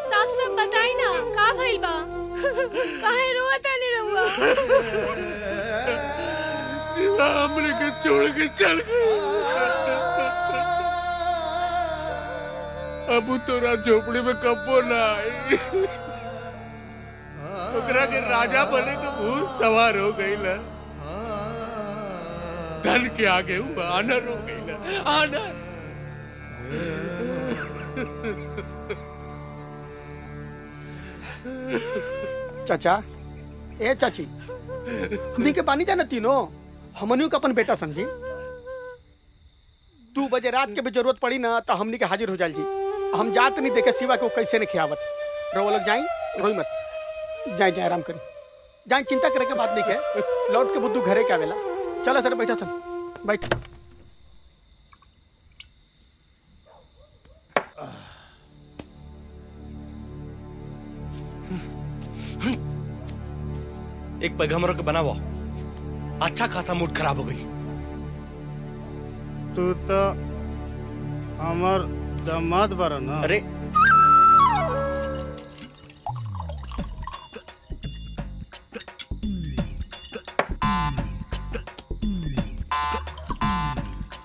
साफ साफ बताई ना का भइल बा? काहे रोता नहीं रहुआ? शिवा हमने के छोड़ के चल गई। अब तोरा झोपड़ी में कब्बो ना आई। ओकरा के राजा बने के भूत सवार हो गई ला। धन के आगे आनर हो गई ला, आनर। चाचा, ए चाची, हमनी के पानी जाना तीनों, हमनियों का अपन बेटा समझी। 2 बजे रात के भी जरूरत पड़ी ना तो हमनी के हाजिर हो जाल जी। हम जात नहीं देखे शिवा को कैसे नहीं खियावत। रो लोग जाई, रोई मत, जाए आराम करी, जाए, चिंता करे के बात नहीं के। लौट के बुद्धू घरे के आवेला। चलो सर, बैठा सन, बैठ। एक पैगंबरों के बना हुआ अच्छा खासा मूड खराब हो गई। तू तो हमार दामाद बारा ना। अरे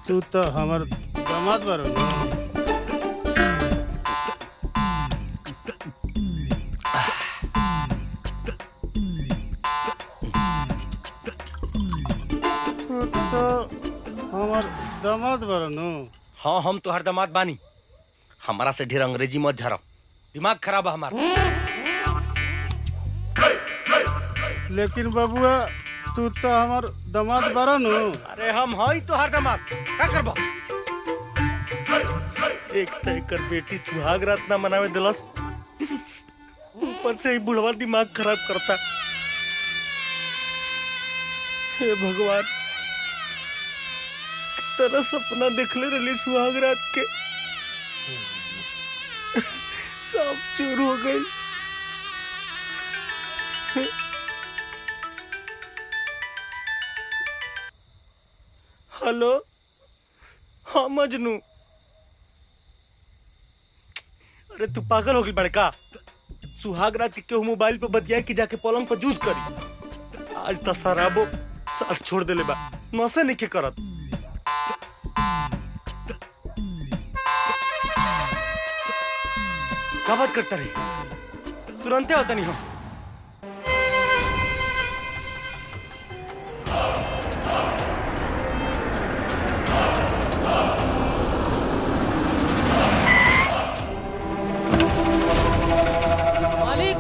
तू तो हमार दामाद बारा ना। तू तो हमार दामाद बारा ना। हाँ, हम तो हर दामाद बानी। हमारा से ढेर अंग्रेजी मत झरो, दिमाग खराब है हमारा। लेकिन बबुआ, तू तो हमार दामाद बारा नु। अरे हम हई तो हर दामाद, क्या करबो? एक तो एकर बेटी सुहाग रात ना मनावे दिलस, ऊपर से ही बुढ़वा दिमाग खराब करता। हे भगवान, तेरा सपना देखले रही सुहाग रात के, सब चूर हो गई। हेलो, हाँ मजनू। अरे तू पागल हो गई बड़का? सुहाग रात के केहू मोबाइल पे बतिया कि जाके पलंग पर जूद करी। आज तो शराबो साथ छोड़ देले बा, नशे नहीं के करत। क्या बात करता रही? तुरंत होता नहीं हो। मालिक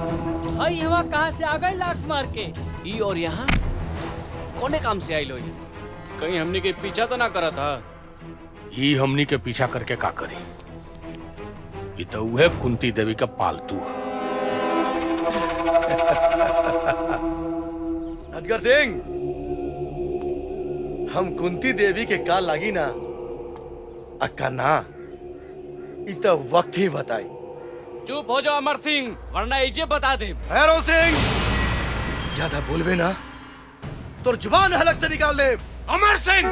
भाई हवा कहाँ से आ गए लात मार के? ई और यहाँ कौने काम से आइल होई? कहीं हमने के पीछा तो ना करा था? ही हमनी के पीछा करके का करी? ये तो वह कुंती देवी का पालतू है। अजगर सिंह, हम कुंती देवी के का लागी ना अक्का ना, इतना वक्त ही बताई। चुप हो जाओ अमर सिंह, वरना इजे बता दे। भैरव सिंह, ज्यादा बोलबे ना तो जुबान हलक से निकाल दे। अमर सिंह,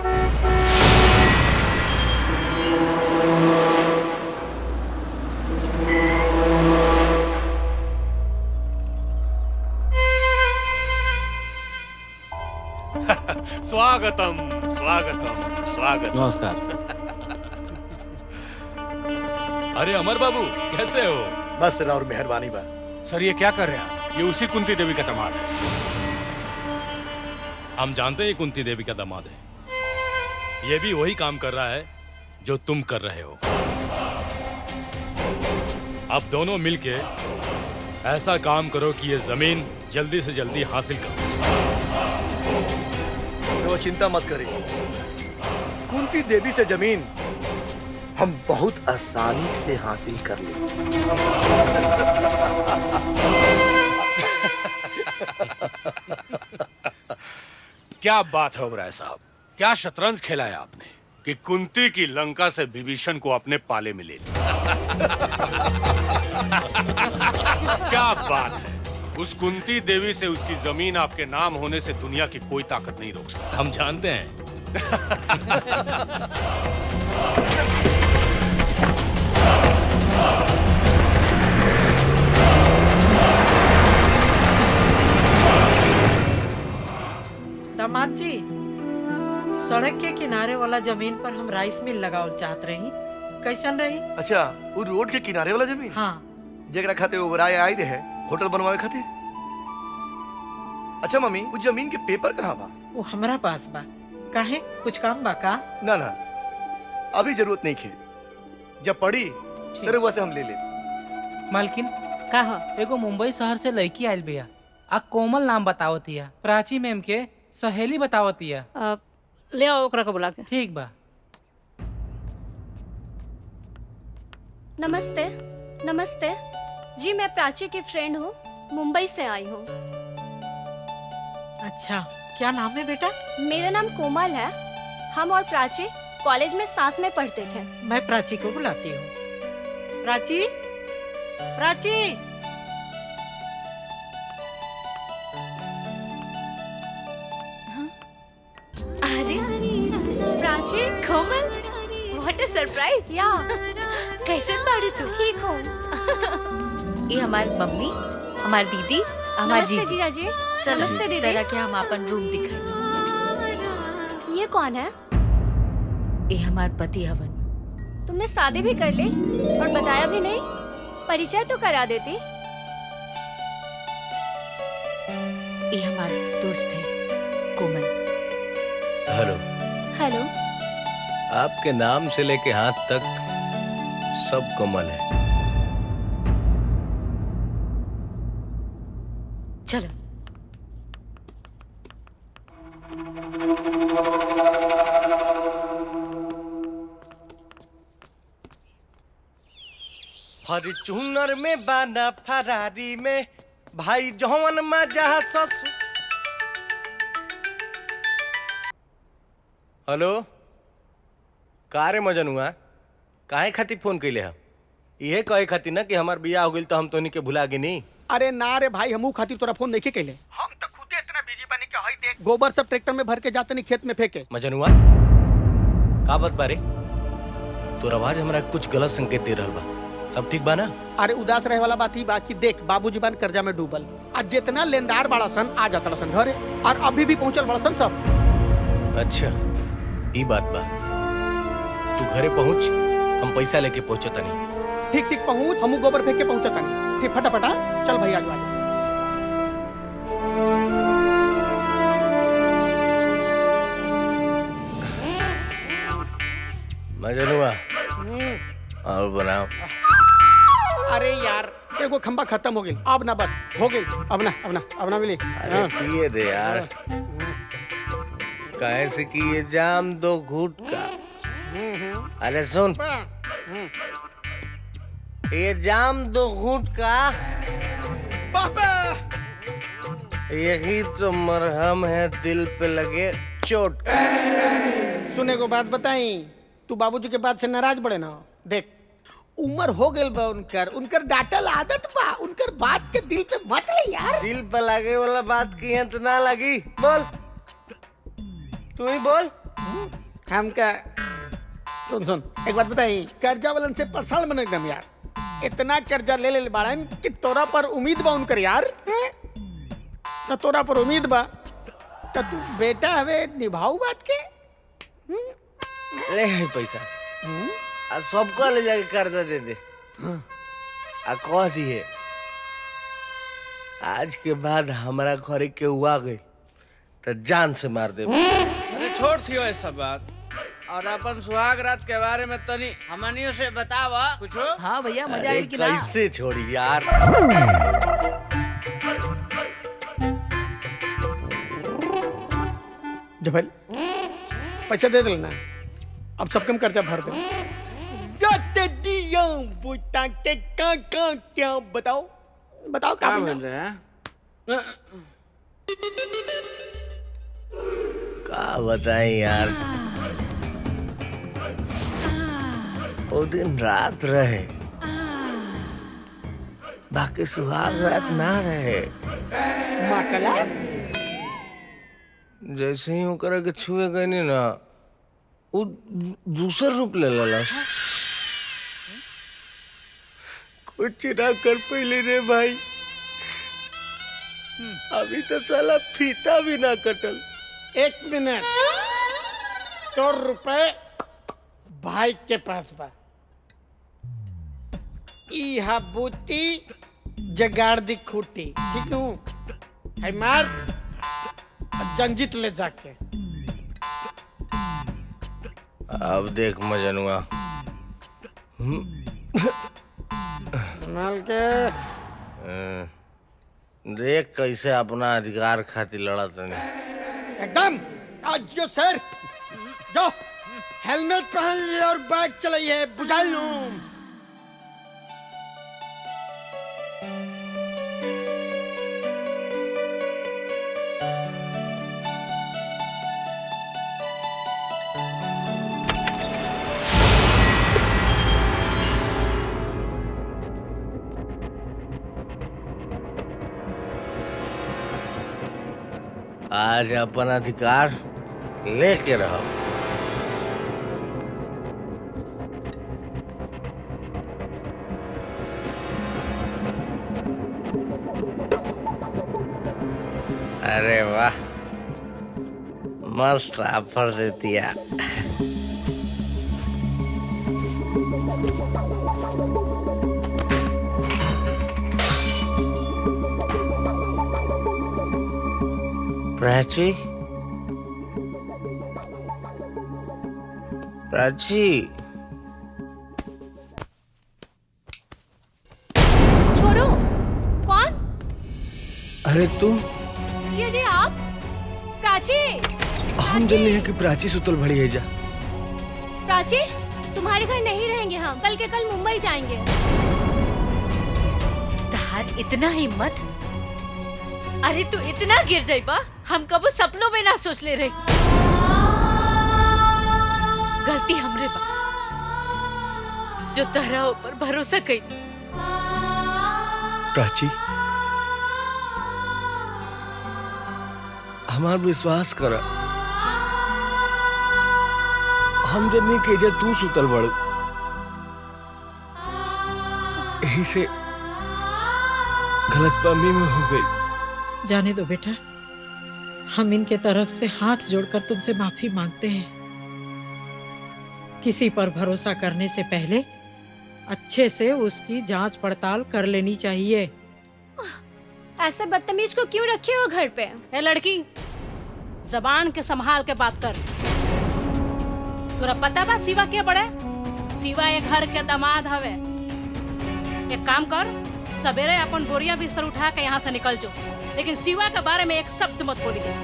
स्वागतम स्वागतम स्वागत। नमस्कार। अरे अमर बाबू, कैसे हो? बस और मेहरबानी बा। सर ये क्या कर रहे हैं? ये उसी कुंती देवी का दामाद है। हम जानते हैं कुंती देवी का दामाद है। ये भी वही काम कर रहा है जो तुम कर रहे हो। अब दोनों मिलके ऐसा काम करो कि ये जमीन जल्दी से जल्दी हासिल करो। तो चिंता मत करिए, कुंती देवी से जमीन हम बहुत आसानी से हासिल कर लेंगे। क्या बात है ओबराय साहब, क्या शतरंज खेला है आपने कि कुंती की लंका से विभीषण को अपने पाले में ले लिया। क्या बात है, उस कुंती देवी से उसकी जमीन आपके नाम होने से दुनिया की कोई ताकत नहीं रोक सकती। हम जानते हैं। दामाद जी, सड़क के किनारे वाला जमीन पर हम राइस मिल लगावल चाहत रही, कैसन रही? अच्छा, वो रोड के किनारे वाला जमीन? हाँ। जेकरा खाते ओबराय आई रहे होटल बनवावे खातिर। अच्छा मम्मी, उस जमीन के पेपर कहाँ बा? वो हमरा पास बा। काहे, कुछ काम बा का? ना ना, अभी जरूरत नहीं खे, जब पड़ी तेरे वैसे हम ले ले। मालकिन का हो? एगो मुंबई शहर से लड़की आयल बिया, आ कोमल नाम बतावतिया, प्राची मैम के सहेली बतावतिया। ले आओ ओकरा को बुला के। ठीक बा। नमस्ते। नमस्ते जी, मैं प्राची की फ्रेंड हूँ, मुंबई से आई हूँ। अच्छा, क्या नाम है बेटा? मेरा नाम कोमल है। हम और प्राची कॉलेज में साथ में पढ़ते थे। मैं प्राची को बुलाती हूँ। प्राची, प्राची। अरे प्राची, कोमल, व्हाट अ सरप्राइज। या कैसे बाड़ी तू? ठीक हूँ। ये हमारी मम्मी, हमारी दीदी, हमारी नमस्ते जीजी। जीजा जी। चलो नमस्ते दीदी। तरह के हम अपन रूम दिखाए। ये कौन है? ये हमारे पति हवन। तुमने शादी भी कर ली और बताया भी नहीं? परिचय तो करा देती। ये हमारे दोस्त है कोमल। हेलो। हेलो। आपके नाम से लेके हाथ तक सब कोमल है। चलो। फॉर्च्यूनर में बाना फरारी में भाई जौन मजा ससु। हेलो, का रे मजनुआ, काहे खातिर फोन कैले है? इहे कहे खातिर ना कि हमार बियाह हो गइल तो हम तोनी के भुला गिनी। अरे ना रे भाई, हमू खातिर तोरा फोन नहीं कैले। हम तो खुदे इतना बिजी बनी के हई देख गोबर सब ट्रैक्टर में भर के जाते नहीं खेत में फेंके। मजनुआ, का बात बारे? तोर आवाज हमरा कुछ गलत संकेत दे रहल बा। सब ठीक बा ना? अरे उदास रहे वाला बात ही बाकी देख, बाबूजी बन कर्जा में डूबल, आज जितना लेनदार बड़ा सन आ जाता सन घरे, और अभी भी पहुंचल बड़ा सन सब। अच्छा, ई बात बा। घरे पहुंच, हम पैसा लेके पहुंचो तनी। ठीक ठीक पहुंच, हमू गोबर फेंक के पहुंचा तानी। ठीक फटाफटा चल भैया आज मजनुआ और बनाओ। अरे यार एगो खंबा खत्म हो गई, अब ना बस हो गई, अब ना मिली। अरे पिए दे यार, कैसे कि ये जाम दो घूट का। अरे सुन, ये जाम दो घूट का, यही तो मरहम है दिल पे लगे चोट का। सुने को बात बताई, तू बाबूजी के बात से नाराज पड़े ना। देख उम्र हो गई बा उनकर डांटल आदत बा, उनकर बात के दिल पे मत ले यार। दिल पे लगे वाला बात की है तो ना लगी। बोल, तू ही बोल। हम का सुन एक बात बताई, कर्जा वालन से परेशान बन एकदम यार। इतना कर्जा ले बाड़न कि तोरा पर उम्मीद बा उनकर यार। तो तोरा पर उम्मीद बा तो तू बेटा हवे निभाऊ बात के। ले है पैसा, आ सबको ले जाके कर्जा दे दे। आ कह दिए आज के बाद हमारा घरे के हुआ गई तो जान से मार दे। अरे छोड़ छियो ये सब बात, और अपन सुहाग रात के बारे में तनी हमनियों से बतावा कुछ। हाँ भैया मजा अरे आई कि ना। कैसे छोड़ी यार। जबल पैसा दे देना, अब सबके हम कर्जा भर दे। बताओ बताओ क्या बोल रहे हैं? क्या बताएं यार, वो दिन रात रहे, बाकी सुहाग रात ना रहे। जैसे ही ओकरा के छुए गए नी ना, वो दूसर रूप ले ललस। कुछ ना कर पहले रे भाई, अभी तो साला फीता भी ना कटल। एक मिनट, तो रुपए भाई के पास बा, इहा बूटी जगाड़ दी खूटी, ठीक नू? है मार जंजीत ले जाके। अब देख मजनुआ, माल के देख कैसे अपना अधिकार खातिर लड़त नहीं। एकदम आज जो सर जो हेलमेट पहन लिए और बाइक चलाइए, बुझा लूं। आज अपन अधिकार लेके रहो। अरे वाह, मस्त ऑफर दे दिया। प्राची, प्राची, छोड़ो। कौन? अरे तुम? जी जी आप? प्राची। हम जल्दी है कि प्राची सुतल भड़ी है जा। प्राची, तुम्हारे घर नहीं रहेंगे हम, कल के कल मुंबई जाएंगे। तहार इतना हिम्मत? अरे तू इतना गिर जाइबा, हम कबो सपनों में ना सोच ले रहे। गलती हमरे बा, जो तहरा ऊपर भरोसा कई। प्राची, हमार विश्वास कर, हम जब नहीं कहे तू सुतल बड़, यही से गलतफहमी में हो गई। जाने दो बेटा, हम इनके तरफ से हाथ जोड़कर तुमसे माफी मांगते हैं किसी पर भरोसा करने से पहले अच्छे से उसकी जांच पड़ताल कर लेनी चाहिए। ऐसे बदतमीज को क्यों रखे हो घर पे? ए लड़की, जबान के संभाल के बात कर। तोरा पता बा शिवा के बड़े? शिवा ये घर के दामाद हवे। एक काम कर, सवेरे अपन बोरिया बिस्तर उठा के यहाँ से निकल जो, लेकिन शिवा के बारे में एक शब्द मत बोलिए।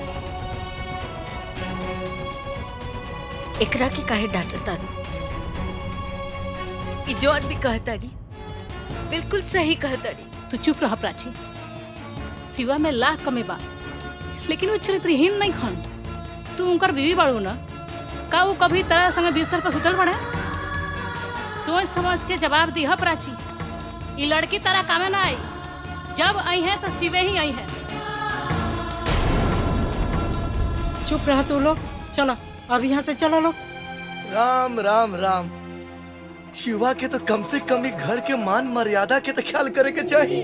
एकरा के काहे डांटता रू? ई जौन भी कहता नी बिल्कुल सही कहता नी। तू चुप रह प्राची। शिवा में लाख कमी बा, लेकिन वो चरित्रहीन नहीं खन। तू उनकर बीवी बाड़ू ना, का वो कभी तरह संग बिस्तर पर सुतल पड़े? सोच समझ के जवाब दी है प्राची। ये लड़की तरह कामे ना आई। जब आई है तो शिवे ही आई है। चुप रह तू लोग, चलो अब यहाँ से चलो लोग। राम राम राम। शिवा के तो कम से कम एक घर के मान मर्यादा के तो ख्याल करे के चाहिए।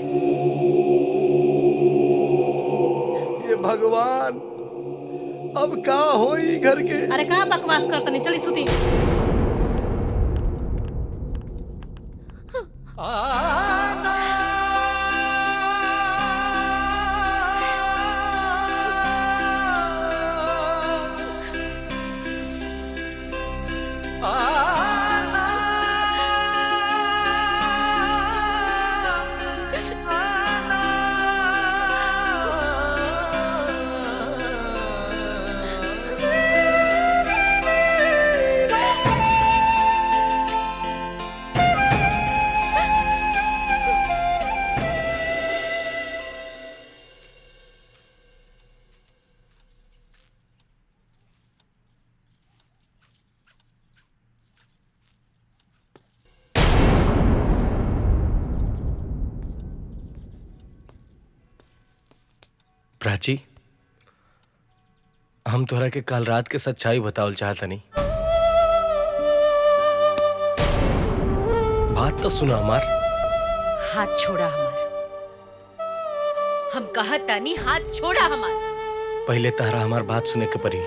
ये भगवान, अब का होई घर के? अरे कहाँ बकवास करता नहीं, चली सुती। प्राची, हम तोहरा के कल रात के सच्चाई बतावल चाहता नहीं। बात तो सुना हमार। हाथ छोड़ा हमार। हम कहा तानी हाथ छोड़ा हमार। पहले तारा हमार बात सुने के पड़ी।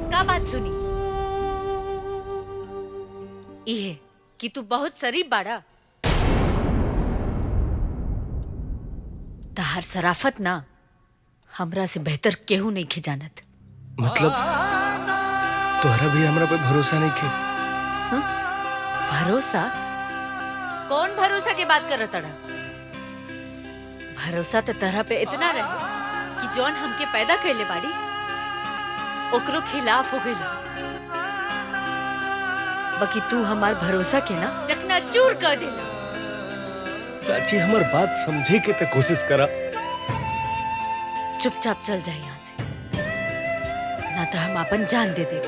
का बात सुनी? इहे कि तू बहुत शरीफ बाड़ा। तहार सराफत ना हमरा से बेहतर केहू नहीं खिजानत। मतलब तोहरा भी हमरा पे भरोसा नहीं के? भरोसा? कौन भरोसा की बात कर तड़ा? भरोसा तो तरह पे इतना रहे कि जौन हमके पैदा कैले बाड़ी ओकरो खिलाफ हो गई। बाकी तू हमार भरोसा के ना चकनाचूर कर देला। प्राची, हमार बात समझे के ते कोशिश करा। चुपचाप चल जाए यहाँ से, ना तो हम अपन जान दे दे।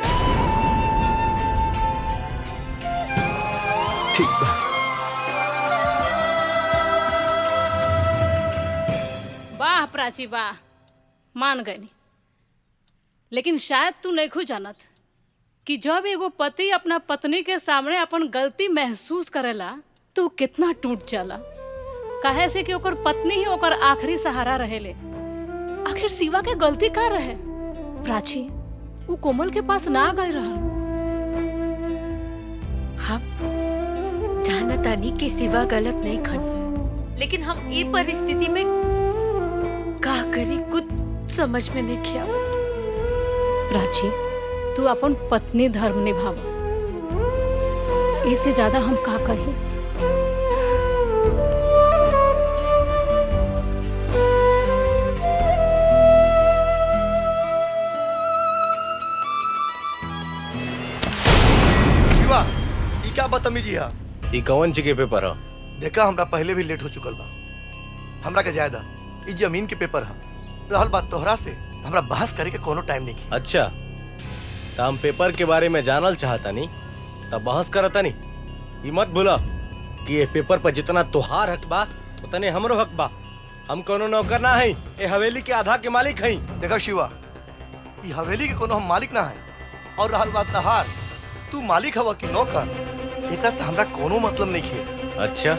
ठीक बा। वाह प्राची वाह, मान गई। लेकिन शायद तू नहीं खु जानत कि जब एगो पति अपना पत्नी के सामने अपन गलती महसूस करेला तो कितना टूट जाला। काहे से कि ओकर पत्नी ही ओकर आखिरी सहारा रहेले। आखिर शिवा के गलती का रहे? प्राची, वो कोमल के पास ना गए रहा। हम जानता नहीं कि शिवा गलत नहीं खन, लेकिन हम ये परिस्थिति में का करी कुछ समझ में नहीं किया। प्राची, तू अपन पत्नी धर्म निभावा। इससे ज्यादा हम का कहें? क्या बदतमीजी है? ई कौन जगह पेपर है? देखा, हमरा पहले भी लेट हो चुकल बा। हमरा के ज्यादा ई जमीन के पेपर है। रहल बात तोहरा से, हमरा बहस करे के कोनो टाइम नहीं। अच्छा, तो हम पेपर के बारे में जानल चाहता नहीं, तब बहस करता नहीं। ई मत भूला कि ये पेपर पर जितना तोहार हक बा उतने हमरो हक बा। हम कोनो नौकर ना है, ये हवेली के आधा के मालिक हैं। देखा शिवा, ई हवेली के कोनो हम मालिक ना है। और रहल बात तहार, तू मालिक हवा कि नौकर, एकरा से हमरा कोनो मतलब नहीं है। अच्छा,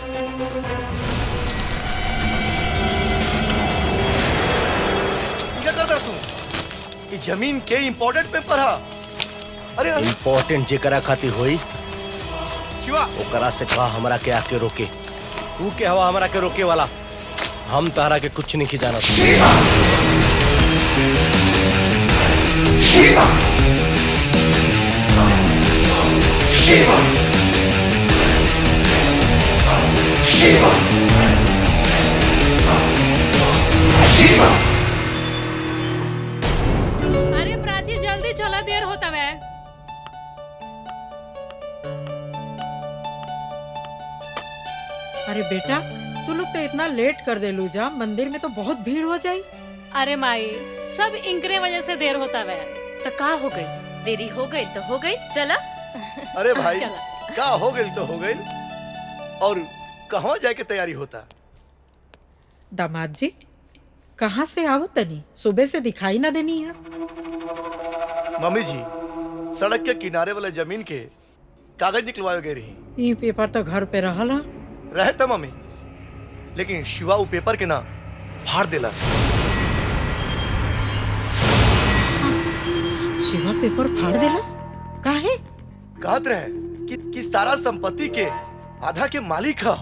क्या करता तू? ये जमीन के इम्पोर्टेंट पेपर है। अरे इम्पोर्टेंट जेकरा खातिर होई शिवा ओकरा से कहा हमरा के आके रोके। तू के हवा हमरा के रोके वाला? हम तारा के कुछ नहीं की जाना। शिवा शिवा शिवा शिवा शिवा। अरे प्राची जल्दी चला, देर होता है। अरे बेटा तू लोग तो इतना लेट कर दे लूजा, मंदिर में तो बहुत भीड़ हो जाई। अरे माई सब इनकरे वजह से देर होता है। तो का हो गई? देरी हो गई तो हो गई, चला। अरे भाई चला। का हो गई तो हो गई। और कहाँ जाए के तैयारी होता? दामाद जी कहाँ से आओ तनी? सुबह से दिखाई ना देनी है। मम्मी जी सड़क के किनारे वाले जमीन के कागज निकलवाए गए रही। ये पेपर तो घर पे रहल है। रहे तो मम्मी, लेकिन शिवा वो पेपर के ना फाड़ देला। शिवा पेपर फाड़ देलस? काहे? कहत रहे कि सारा संपत्ति के आधा के मालिक है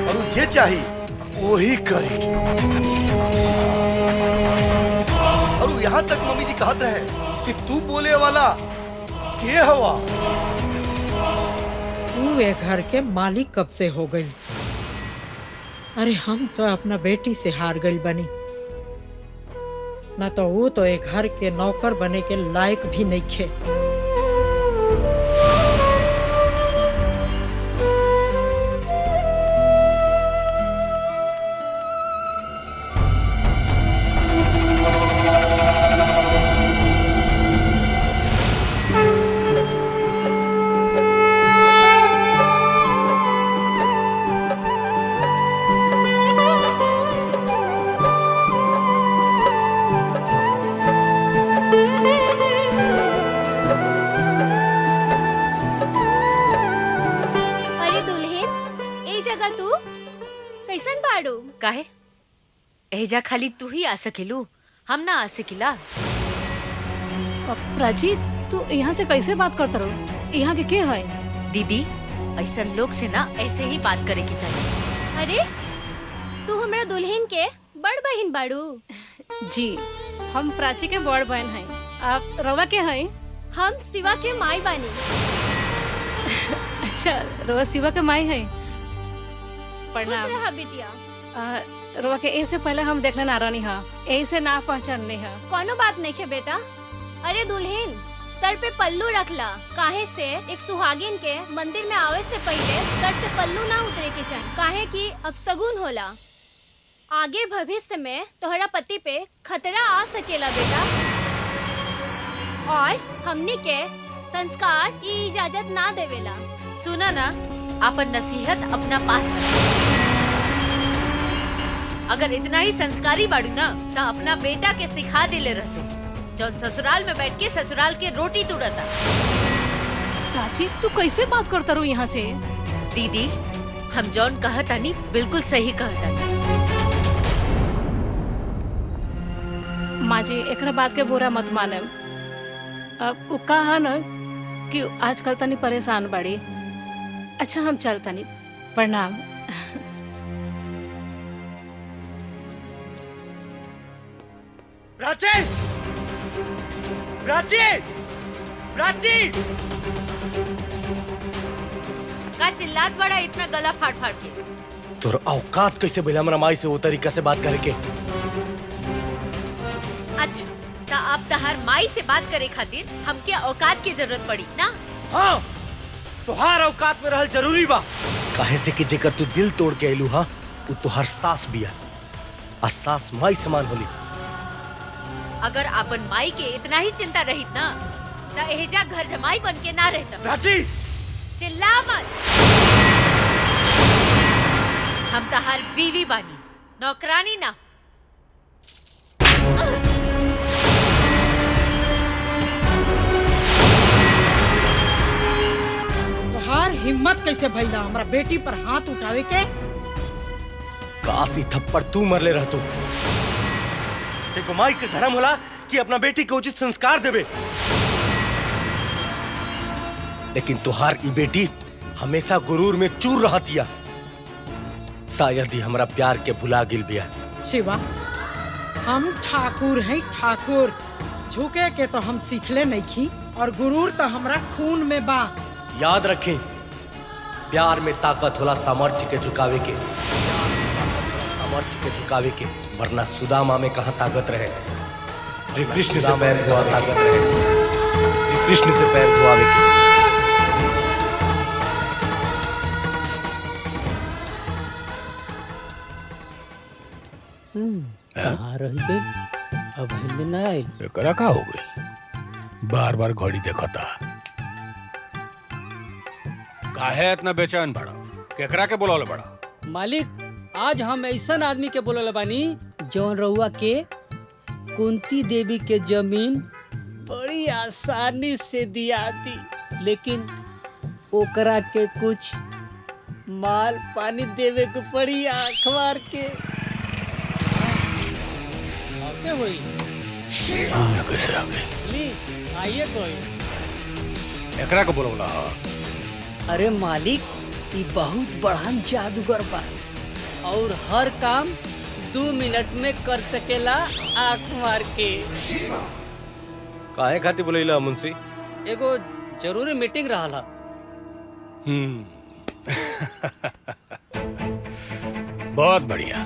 और जे चाही वही करे। और यहाँ तक मम्मी जी कहत रहे कि तू बोले वाला के हवा? तू ये घर के मालिक कब से हो गई? अरे हम तो अपना बेटी से हार गई बनी, ना तो वो तो एक घर के नौकर बने के लायक भी नहीं खे। काहे? एजा खाली तू ही आ सकेलू, हम ना आ सकिला। प्राची तू यहाँ से कैसे बात करता रहो? यहाँ के के है? दीदी ऐसा लोग से ना ऐसे ही बात करे के चाहिए। अरे तू हमरा दुल्हन के बड़ बहन बाड़ू? जी हम प्राची के बड़ बहन हैं। आप रवा के हैं? हम शिवा के माई बानी। अच्छा रवा शिवा के माई है। प्रणाम। खुश रहा बिटिया। रवा के ऐसे पहले हम देखले ना रहनी हा, ऐसे ना पहचानने हा। कोनो बात नहीं है बेटा। अरे दुल्हन सर पे पल्लू रखला, काहे से एक सुहागिन के मंदिर में आवे से पहले सर से पल्लू ना उतरे के चाहिए, काहे कि अब सगुन होला। आगे भविष्य में तोहरा पति पे खतरा आ सकेला बेटा, और हमनी के संस्कार ई इजाजत ना देवेला। सुना ना, अपन नसीहत अपना पास रख। अगर इतना ही संस्कारी बाड़ू ना तो अपना बेटा के सिखा दिले रहते, जौन ससुराल में बैठ के ससुराल के रोटी तुड़ता। प्राची तू कैसे बात करता रू यहाँ से? दीदी हम जौन कहतानी बिल्कुल सही कहतानी। माँ जी एकरा बात के बुरा मत माने। अब उ कहा न कि आजकल तनी परेशान बाड़ी। अच्छा हम चलतनी, प्रणाम। प्राची! प्राची! प्राची! का चिल्लात बड़ा इतना गला फाड़ फाड़ के? तोर औकात कैसे भइला हमरा माई से वो तरीका से बात करे के? अच्छा ता अब तहार माई से बात करे खातिर हमके औकात की जरूरत पड़ी ना? हाँ तोहार औकात में रहल जरूरी बा। काहे से कि जेकर तू दिल तोड़ के आइलू हा वो तोहार सास बिया, आ सास माई समान होली। अगर अपन माई के इतना ही चिंता रहित ना ता एहजा घर जमाई बन के ना रहता। प्राची! चिल्ला मत। हम तहार बीवी बानी, नौकरानी ना। तोहार हिम्मत कैसे भइला हमरा बेटी पर हाथ उठावे के? काशी थप्पड़ तू मरले रहतू। एगो माई के धर्म होला कि अपना बेटी को उचित संस्कार देवे, लेकिन तुहार ई बेटी हमेशा गुरूर में चूर रहतिया। शायद ही हमरा प्यार के भुला गिल बिया। शिवा, हम ठाकुर हैं ठाकुर। झुके के तो हम सीखले नहीं खी और गुरूर तो हमरा खून में बा। याद रखें, प्यार में ताकत होला सामर्थ्य के झुकावे के, सामर्थ्य के झुकावे के, वरना सुदामा में कहाँ ताकत रहे। श्री कृष्ण से पैर धोआ ताकत रहे, श्री कृष्ण से पैर धोआवे के। कहाँ रह गई? अब हिल न आइल। एकरा का हो गई? बार बार घड़ी देखता। काहे इतना बेचैन बड़ा? केकरा के बुलावले बड़ा? मालिक, आज हम ऐसन आदमी के बोलल बानी जौन रउआ के कुंती देवी के जमीन बड़ी आसानी से दिया दी, लेकिन ओकरा के कुछ माल पानी देवे के पड़ी आँख मार के। हुई कैसे आ गई? ली आइए कोई। एकरा को बुलावला? अरे मालिक, ये बहुत बड़हन जादूगर बा और हर काम 2 मिनट में कर सकेला आँख मार के। काहे खातिर बुलैला मुंशी? एगो जरूरी मीटिंग रहला। बहुत बढ़िया,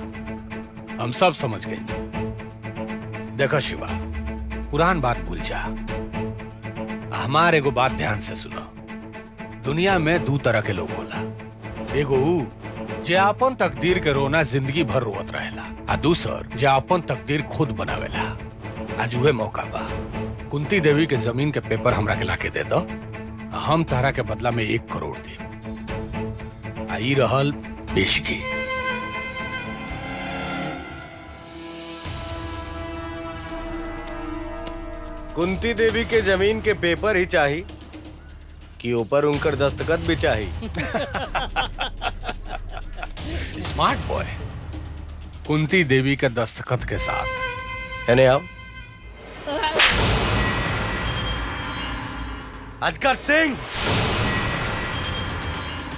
हम सब समझ गए। देखो शिवा, पुरान बात भूल जा। हमारे एगो बात ध्यान से सुनो। दुनिया में 2 तरह के लोग होला। एगो जे अपन तकदीर के रोना जिंदगी भर रोवत रहेला, आ दूसर जे अपन तकदीर खुद बनावेला। आज उहे मौका बा। कुंती देवी के जमीन के पेपर हमरा के लाके दे दो, हम तारा के बदला में 1 करोड़ दे। आई रहल पेशगी। कुंती देवी के जमीन के पेपर ही चाहिए कि ऊपर उनकर दस्तखत भी चाहिए? Smart boy. कुंती देवी के दस्तखत के साथ। यानी आप अजगर सिंह,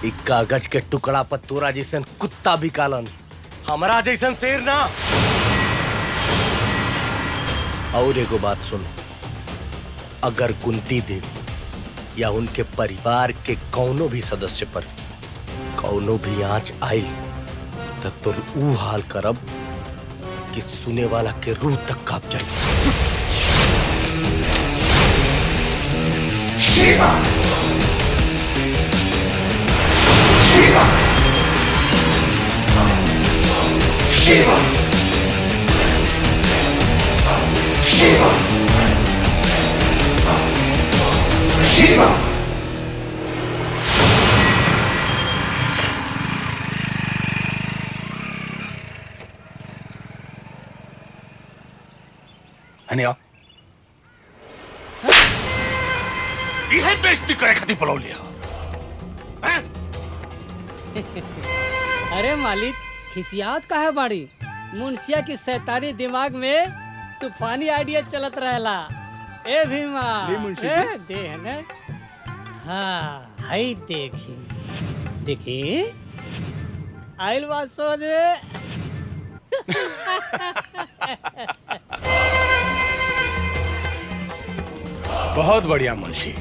एक कागज के टुकड़ा पर तोरा जैसन कुत्ता भी कालन, हमारा जैसन शेर ना। और एगो बात सुन, अगर कुंती देवी या उनके परिवार के कौनो भी सदस्य पर कौनो भी आंच आई तो तुर ऊ हाल करब कि सुने वाला के रूह तक कांप जाए। शिवा, शिवा, शिवा, शिवा, शिवा। अनिया, यह बेइज्जती करे खातिर बुलाव लिया। अरे मालिक, खिसियात काहे बाड़ी? मुंशिया की शैतानी दिमाग में तूफानी आइडिया चलत रहेला। ए भीमा, ए देह ने। हाँ, हई देखी देखी आइल बात समझ में। बहुत बढ़िया मुंशी।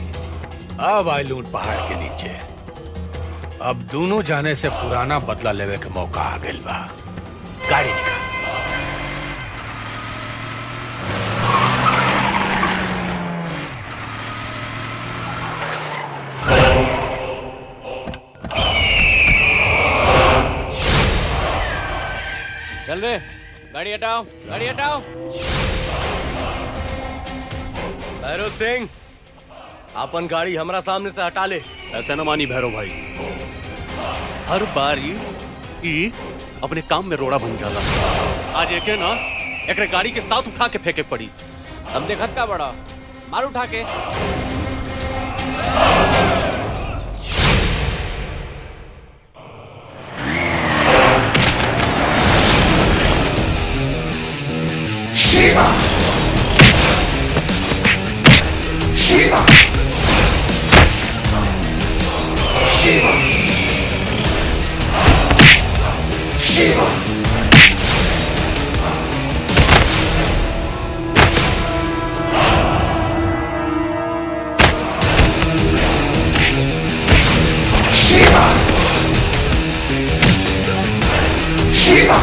अब आई लूट पहाड़ के नीचे। अब दोनों जाने से पुराना बदला लेवे के मौका आ गइल बा। गाड़ी निकाल। चल रे, गाड़ी हटाओ, गाड़ी हटाओ। भैरव सिंह, अपन गाड़ी हमरा सामने से हटा ले। ऐसा न मानी भैरव भाई, हर बार ई अपने काम में रोड़ा बन जाला। आज एक ना एक गाड़ी के साथ उठा के फेंके पड़ी। अब देखत का बड़ा, मार उठा के। Shiva, Shiva. Shiva. Shiva. Shiva.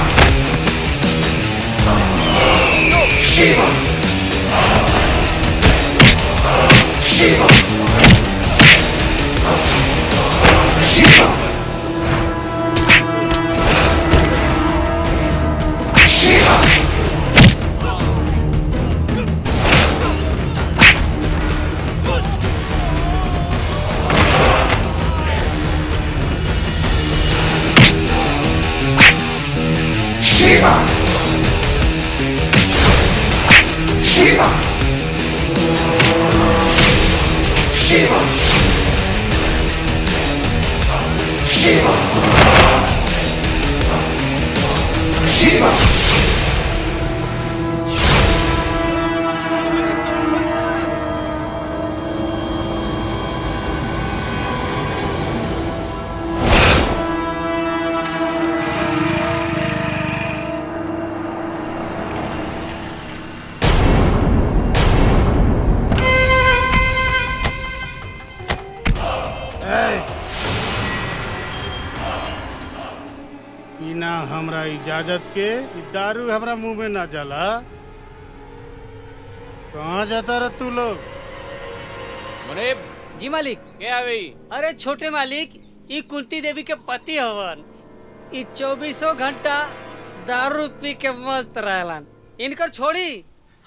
Shiva. Shiva. Shiva. Shiva. Shiva. Shiva. Shiva. Shiva. बिना हमरा इजाजत के इ दारू हमरा मुंह में ना जाला। कहाँ जाता रह तू लोग? मुनीब जी मालिक क्या अभी? अरे छोटे मालिक ई कुंती देवी के पति हवन। ई 24 घंटा दारू पी के मस्त रहलन। इनकर छोड़ी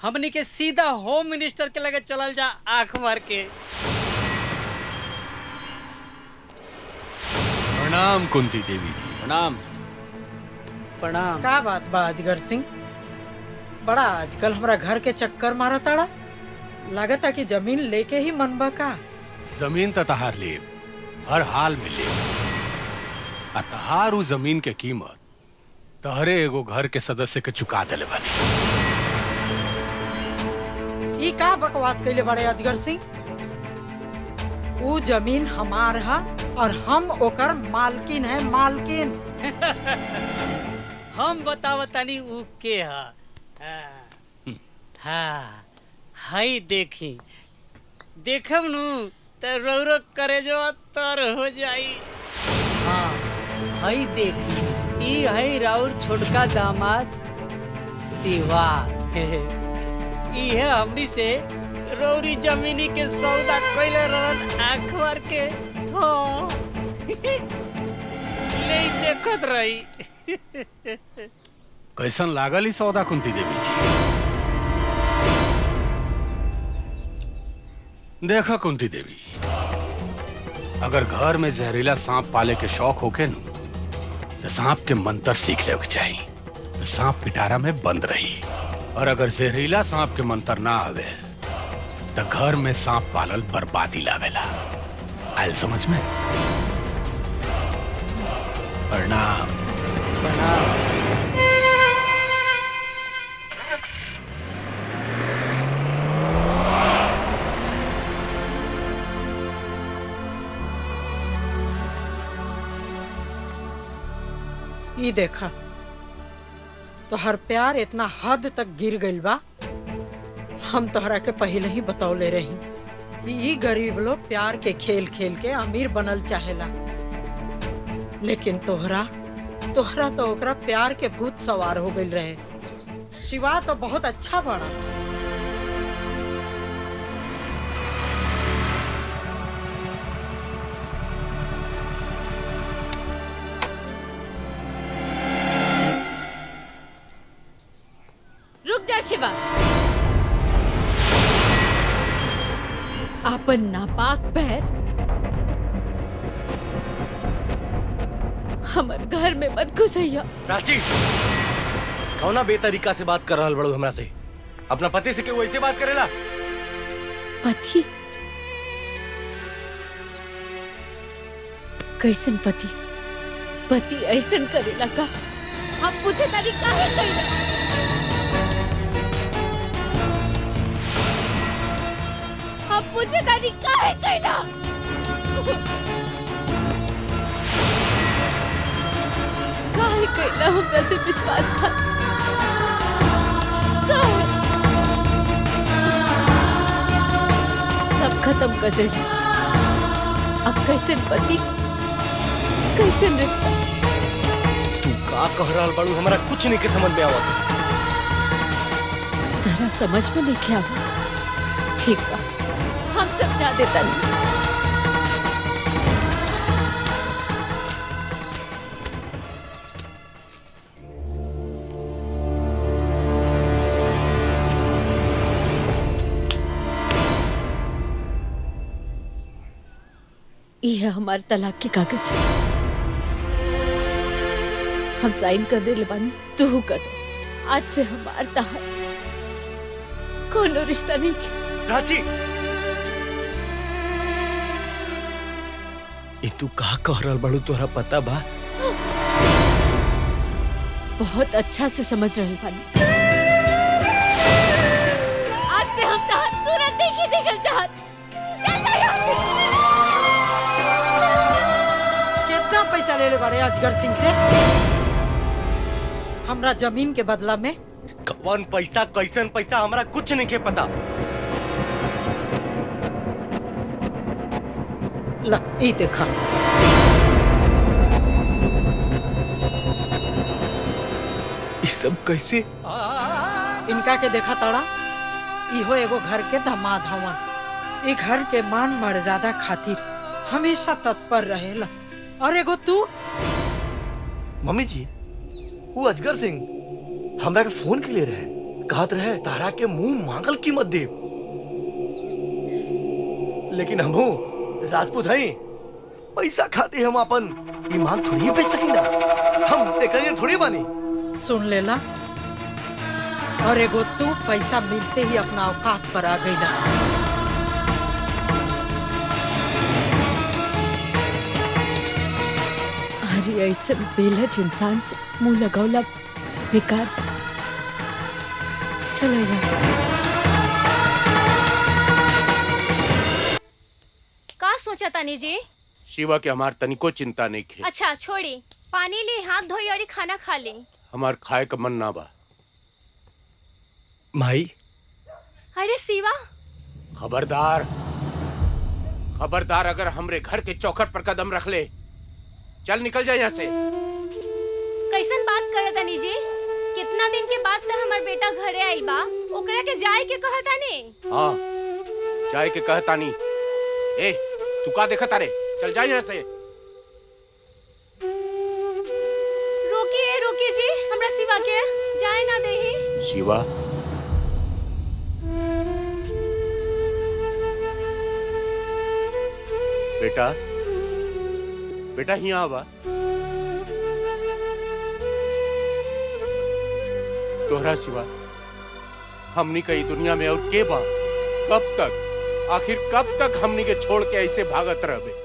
हमनी के सीधा होम मिनिस्टर के लगे चलल जा आंख मार के। प्रणाम कुंती देवी जी। प्रणाम। प्रणाम। का बात बा अजगर सिंह? बड़ा आजकल हमरा घर के चक्कर मारा ताड़ा। लागता कि जमीन लेके ही मन बा का? जमीन त तहार लेब, हर हाल में लेब। आ तहार उ जमीन के कीमत तहरे एगो घर के सदस्य के चुका देले बानी। ई का बकवास कइले बड़े अजगर सिंह? ऊ जमीन हमार है और हम ओकर मालकिन है, मालकिन। हम बतावतानी ऊ के हा। हाँ हाई देखी देखब नु त रौरो करे जो तर हो जाई। हाँ हाई देखी ई है राउर छोटका दामाद शिवा। ई है हमनी से रौरी जमीनी के सौदा कइले रहन आंख मार के। हाँ ले देखत रही। कैसन लागल ई सौदा कुंती देवी जी? देखा कुंती देवी, अगर घर में जहरीला सांप पाले के शौक होके नु तो सांप के मंत्र सीख ले चाहिए, तो सांप पिटारा में बंद रही। और अगर जहरीला सांप के मंत्र ना आवे तो घर में सांप पालल बर्बादी लावेला। आयल समझ में? प्रणाम। ई देखा तो हर प्यार इतना हद तक गिर गइल बा। हम तोहरा के पहले ही बतौले रही कि ई गरीब लोग प्यार के खेल खेल के अमीर बनल चाहेला, लेकिन तोहरा तो ओकरा प्यार के भूत सवार हो गइल रहे। शिवा तो बहुत अच्छा बड़ा। रुक जा शिवा। आपन नापाक पैर हमर घर में मत घुसैया। प्राची, कौना बेतरीका से बात कर रहल बड़ू हमरा से? अपना पति से क्यों ऐसे बात करेला? पति? कैसन पति? पति ऐसन करेला का? हम पूछे तारी काहे कइला? हम पूछे तारी काहे कइला? कैला हमरा से विश्वासघात। सब खत्म कर दे। अब कैसे पति कैसे रिश्ता। तू का कह रहल बाड़ू हमरा कुछ नहीं के समझ में आवत। तेरा समझ में नहीं क्या हुआ। ठीक बा, हम समझा देता नहीं। ये है हमारे तलाक के कागज। हम साइन कर दे बानी, तू कर दे। आज से हमार तहार कोनो रिश्ता नहीं के। राजी, ये तू का कह रहल बाड़ू तोहरा पता बा? बहुत अच्छा से समझ रहे बानी। आज से हम तहार सूरत देखी देखल चाहत। चल जा यहाँ से। कितना पैसा ले ले बड़े अजगर सिंह से? हमरा जमीन के बदला में? कौन पैसा कैसन पैसा हमरा कुछ नहीं के पता। ला ई देखा। ये सब कैसे? इनका के देखा तड़ा, इहो एगो घर के दामाद हवन। ई घर के मान मर्यादा खातिर हमेशा तत्पर रहेला। और एगो तू? मम्मी जी, वो अजगर सिंह हमरा के फोन के लिए रहे, कहत रहे तारा के मुंह मांगल कीमत दे। लेकिन हमहू राजपूत हई, पैसा खाते हम अपन ईमान थोड़ी बेच सकीना। हम तेकरियन थोड़ी बानी। सुन लेला। और एगो तू पैसा मिलते ही अपना औकात पर आ गईला। अरे ऐसे बेलज इंसान से मुंह लगौला बेकार। चलो यहाँ से। का सोचा तानी जी? शिवा के हमार तनिको चिंता नहीं खे। अच्छा छोड़ी, पानी ले, हाथ धोई और खाना खा ले। हमार खाए का मन ना बा। माई। अरे शिवा, खबरदार खबरदार, अगर हमरे घर के चौखट पर कदम रख ले, चल निकल जाए यहाँ से। कैसन बात करे तानी जी? कितना दिन के बाद तो हमार बेटा घरे आइल बा, ओकरा के जाए के कहता नहीं। हाँ, जाए के कहता नहीं। ए, तू का देखा तारे? चल जाए यहाँ से। रोकिए जी, हमरा शिवा के जाए ना देही। शिवा, बेटा बेटा यहाँ आवा। तोहरा सिवा हमनी कई दुनिया में और के बा? कब तक, आखिर कब तक हमनी के छोड़ के ऐसे भागत रहबे?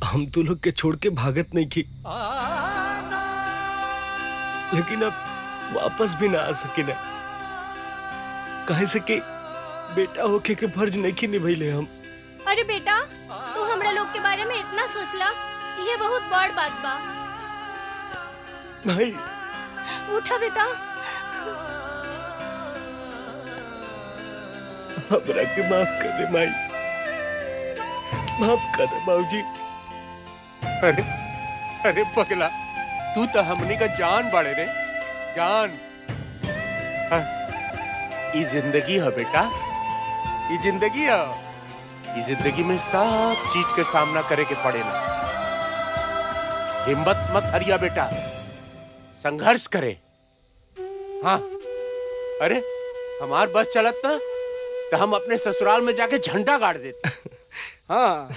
हम तो लोग के छोड़ के भागत नहीं की, लेकिन अब वापस भी ना आ सके ना। कहे से कि बेटा होके के फर्ज नहीं की निभैले हम। अरे बेटा, तू हमरा लोग के बारे में इतना सोचला, ये बहुत बड़ बात बा। नहीं, उठा बेटा। हमरा के माफ कर दे माई, माफ कर दे बाबूजी। अरे अरे पगला, तू तो हमनी का जान बाड़े रे, जान। ये जिंदगी है बेटा, ये जिंदगी है। ये जिंदगी में सब चीज के सामना करे के पड़ेला। हिम्मत मत हरिया बेटा, संघर्ष करे। हाँ, अरे हमार बस चलत ना तो हम अपने ससुराल में जाके झंडा गाड़ देते। हाँ।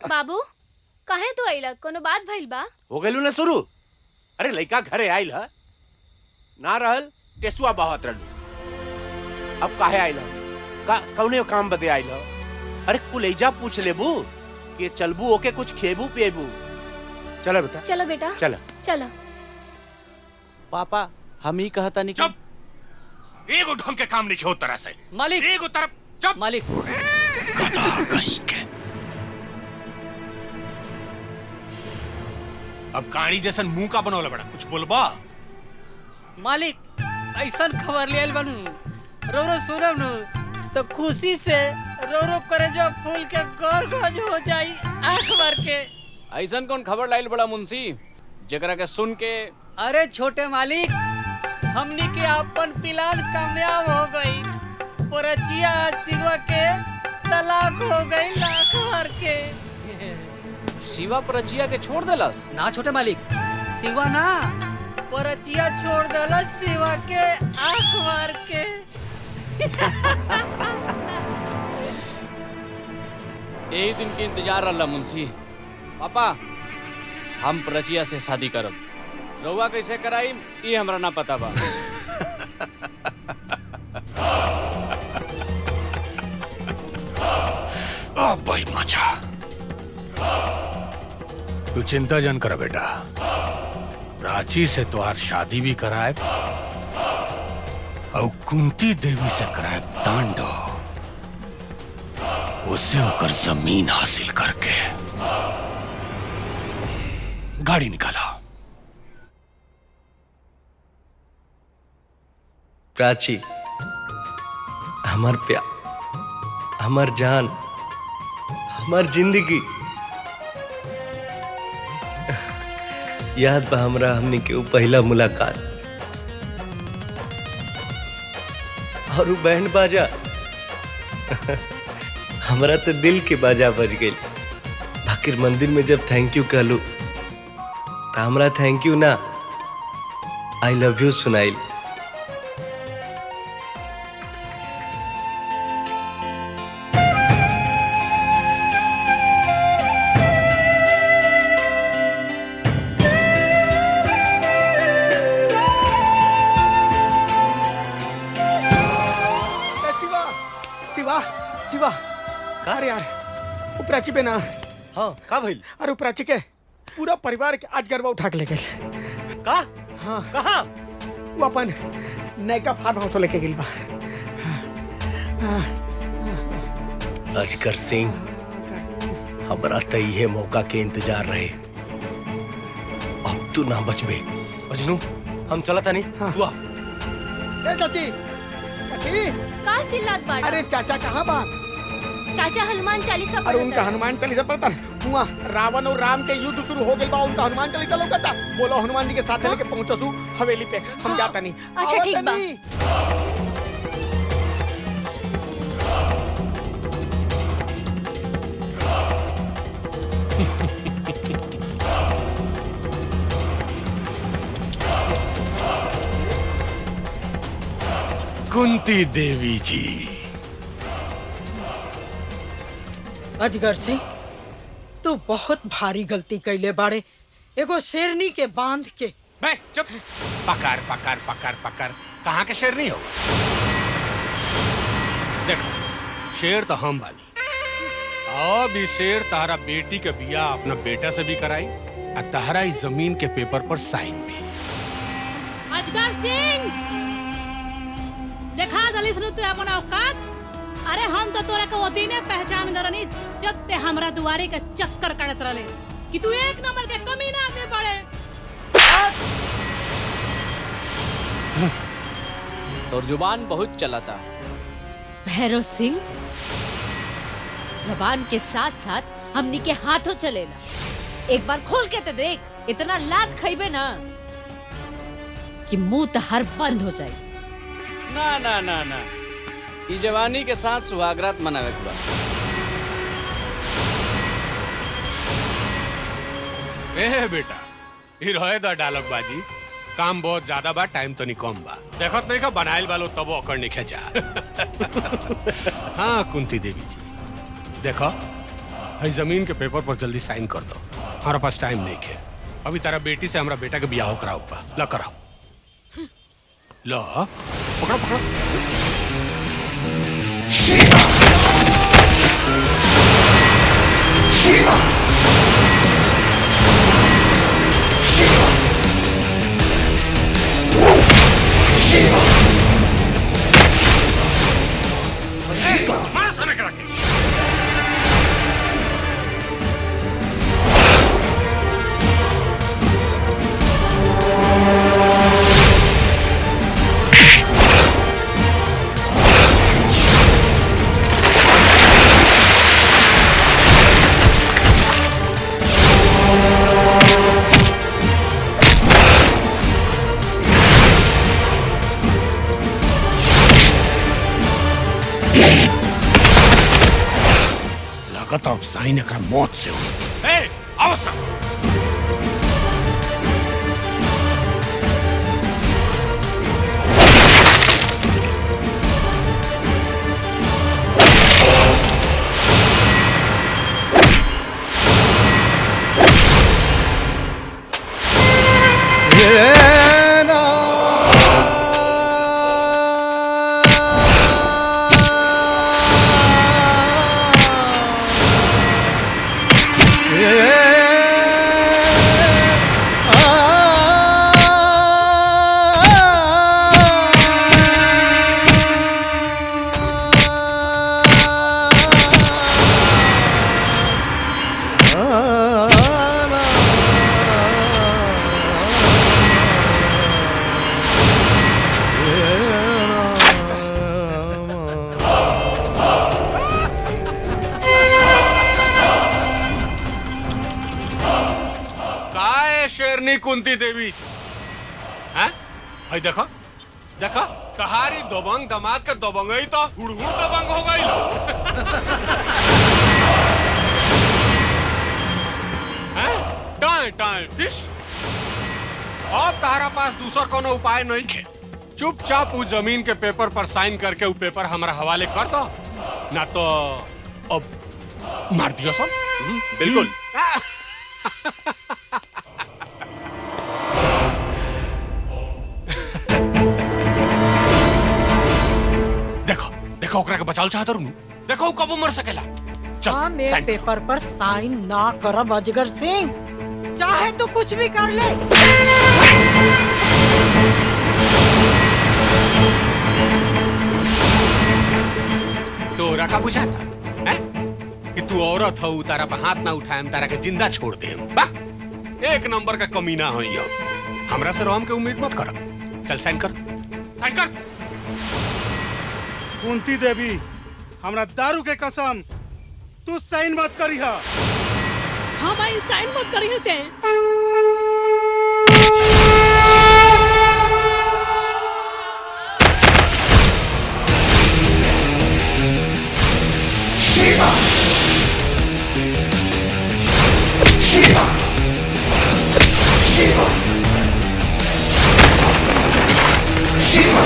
बाबू, काहे तू आइला? कोनो बात भइल बा? हो गइलू ना शुरू। अरे लइका घरे आइल है ना, रहल टेसुआ बहात रहलू। अब काहे आइल का? कौने काम बदे आइल? अरे कुलेजा पूछ लेबू कि चलबू ओके कुछ खेबू पिएबू। चलो बेटा, चलो बेटा, चलो चलो। पापा, हम ही कहता नहीं। चुप, एगो ढंग के काम नहीं हो तरह से। मालिक, एगो तरफ चुप। मालिक, गधा कहीं के। अब काड़ी जैसन मुंह का बनौला बड़ा, कुछ बोलबा? मालिक ऐसा खबर ले बनू रो रो सुनब नु तो खुशी से रो रो करे जो फूल के गौर गज हो जाई आंख भर के। ऐसा कौन खबर लाइल बड़ा मुंशी जकरा के सुन के? अरे छोटे मालिक, हमनी के अपन प्लान कामयाब हो गई। परचिया शिवा के तलाक हो गई लाख भर के। शिवा परचिया के छोड़ देलस? ना छोटे मालिक, शिवा ना परचिया छोड़ देलस शिवा के आंख भर के। यही दिन के इंतजार रहला मुंशी। पापा हम परचिया से शादी करब, रउआ कैसे कराई ये हमरा ना पता बा। भाई माचा, तू चिंता जन कर बेटा, प्राची से तुहार शादी भी कराए और कुंती देवी से कराए तांडव, उससे होकर जमीन हासिल करके गाड़ी निकाला। प्राची हमार प्यार, हमार जान, हमार जिंदगी, याद बा हमरा हमनी के पहला मुलाकात और बैंड बाजा हमरा तो दिल के बाजा बज गई। बाकी मंदिर में जब थैंक यू कहलू तो हमरा थैंक यू ना आई लव यू सुनाइल। शिवा अरे यार वो प्राची पे ना। हाँ का भइल? अरे वो प्राची के पूरा परिवार के आज गरबा उठा के ले गए। का? हाँ कहाँ? वो अपन नयका फार्म हाउस लेके गइल बा। अजगर सिंह, हमरा तो ये मौका के इंतजार रहे, अब तू ना बचबे। मजनू हम चलता नहीं। हाँ। तू आ। ए चाची, चाची का चिल्लात बाड़ा? अरे चाचा कहाँ बा? चाचा हनुमान चालीसा अरे उनका हनुमान चालीसा पढ़ता हुआ। रावण और राम के युद्ध शुरू हो गए बा, उनका हनुमान चालीसा लौकता। बोलो हनुमान जी के साथ लेके पहुंचसू हवेली पे, हम जाता नहीं। अच्छा ठीक बा। कुंती देवी जी, अजगर सिंह तू बहुत भारी गलती कैले बाड़े, एगो शेरनी के बांध के। बे चुप, पकड़ पकड़ पकड़ पकड़, कहाँ के शेरनी हो? देखो शेर तो हम बानी, अब इस शेर तारा बेटी के बिया अपना बेटा से भी कराई और तारा इस जमीन के पेपर पर साइन भी। अजगर सिंह देखा दलिस नु तू अपन औकात। अरे हम तो तोरा के वो दिने पहचान गरनी जब ते हमरा दुआरे के चक्कर काटत रहले कि तू एक नंबर के कमीना आदमी पड़े। और जुबान बहुत चलाता। भैरव सिंह, जबान के साथ साथ हमनी के हाथों चलेला। एक बार खोल के तो देख, इतना लात खइबे ना कि मुंह तहर बंद हो जाए। ना ना ना ना, ई जवानी के साथ सुहागरात मनावे के बा। ए बेटा, ई रहे दा डायलॉग बाजी, काम बहुत ज्यादा बा, टाइम तो नहीं कम बा। देखत नहीं का बनाइल बालो तब अकड़ नहीं खेचा। हाँ कुंती देवी जी, देखो हई जमीन के पेपर पर जल्दी साइन कर दो, हमारा पास टाइम नहीं है। अभी तारा बेटी से हमारा बेटा के बियाह कराओ बा, ला कराओ। लो पकड़ो पकड़ो। शिवा शिवा शिवा शिवा शिवा मार सामने करा के। अब साइन एकरा मौत से हो। ए आओ सब। शेरनी कुंती देवी हैं? भाई देखो देखो कहारी दबंग दामाद का दबंग ही तो हुड़हुड़ दबंग हो गई लो। हैं? Time time fish. अब तारा पास दूसरा कोनो उपाय नहीं है। चुपचाप उस जमीन के पेपर पर साइन करके वो पेपर हमारा हवाले कर दो, ना तो अब मार दियो सब। बिल्कुल। देखो देखो ओकरा के बचाव चाहत रहूं। देखो कब मर सकेला। चल हम एक साइन कर। पेपर पर साइन ना करब अजगर सिंह, चाहे तो कुछ भी कर ले। तोरा का बुझाता है कि तू औरत हो, तारा पे हाथ ना उठाए, तारा के जिंदा छोड़ दे। एक नंबर का कमीना हो यो। हमरा से रोम के उम्मीद मत कर। चल साइन कर, साइन कर। कुंती देवी, हमरा दारू के कसम, तू साइन मत करिहा। हम आई साइन मत करी हते। Shiva! Shiva! Shiva! Shiva!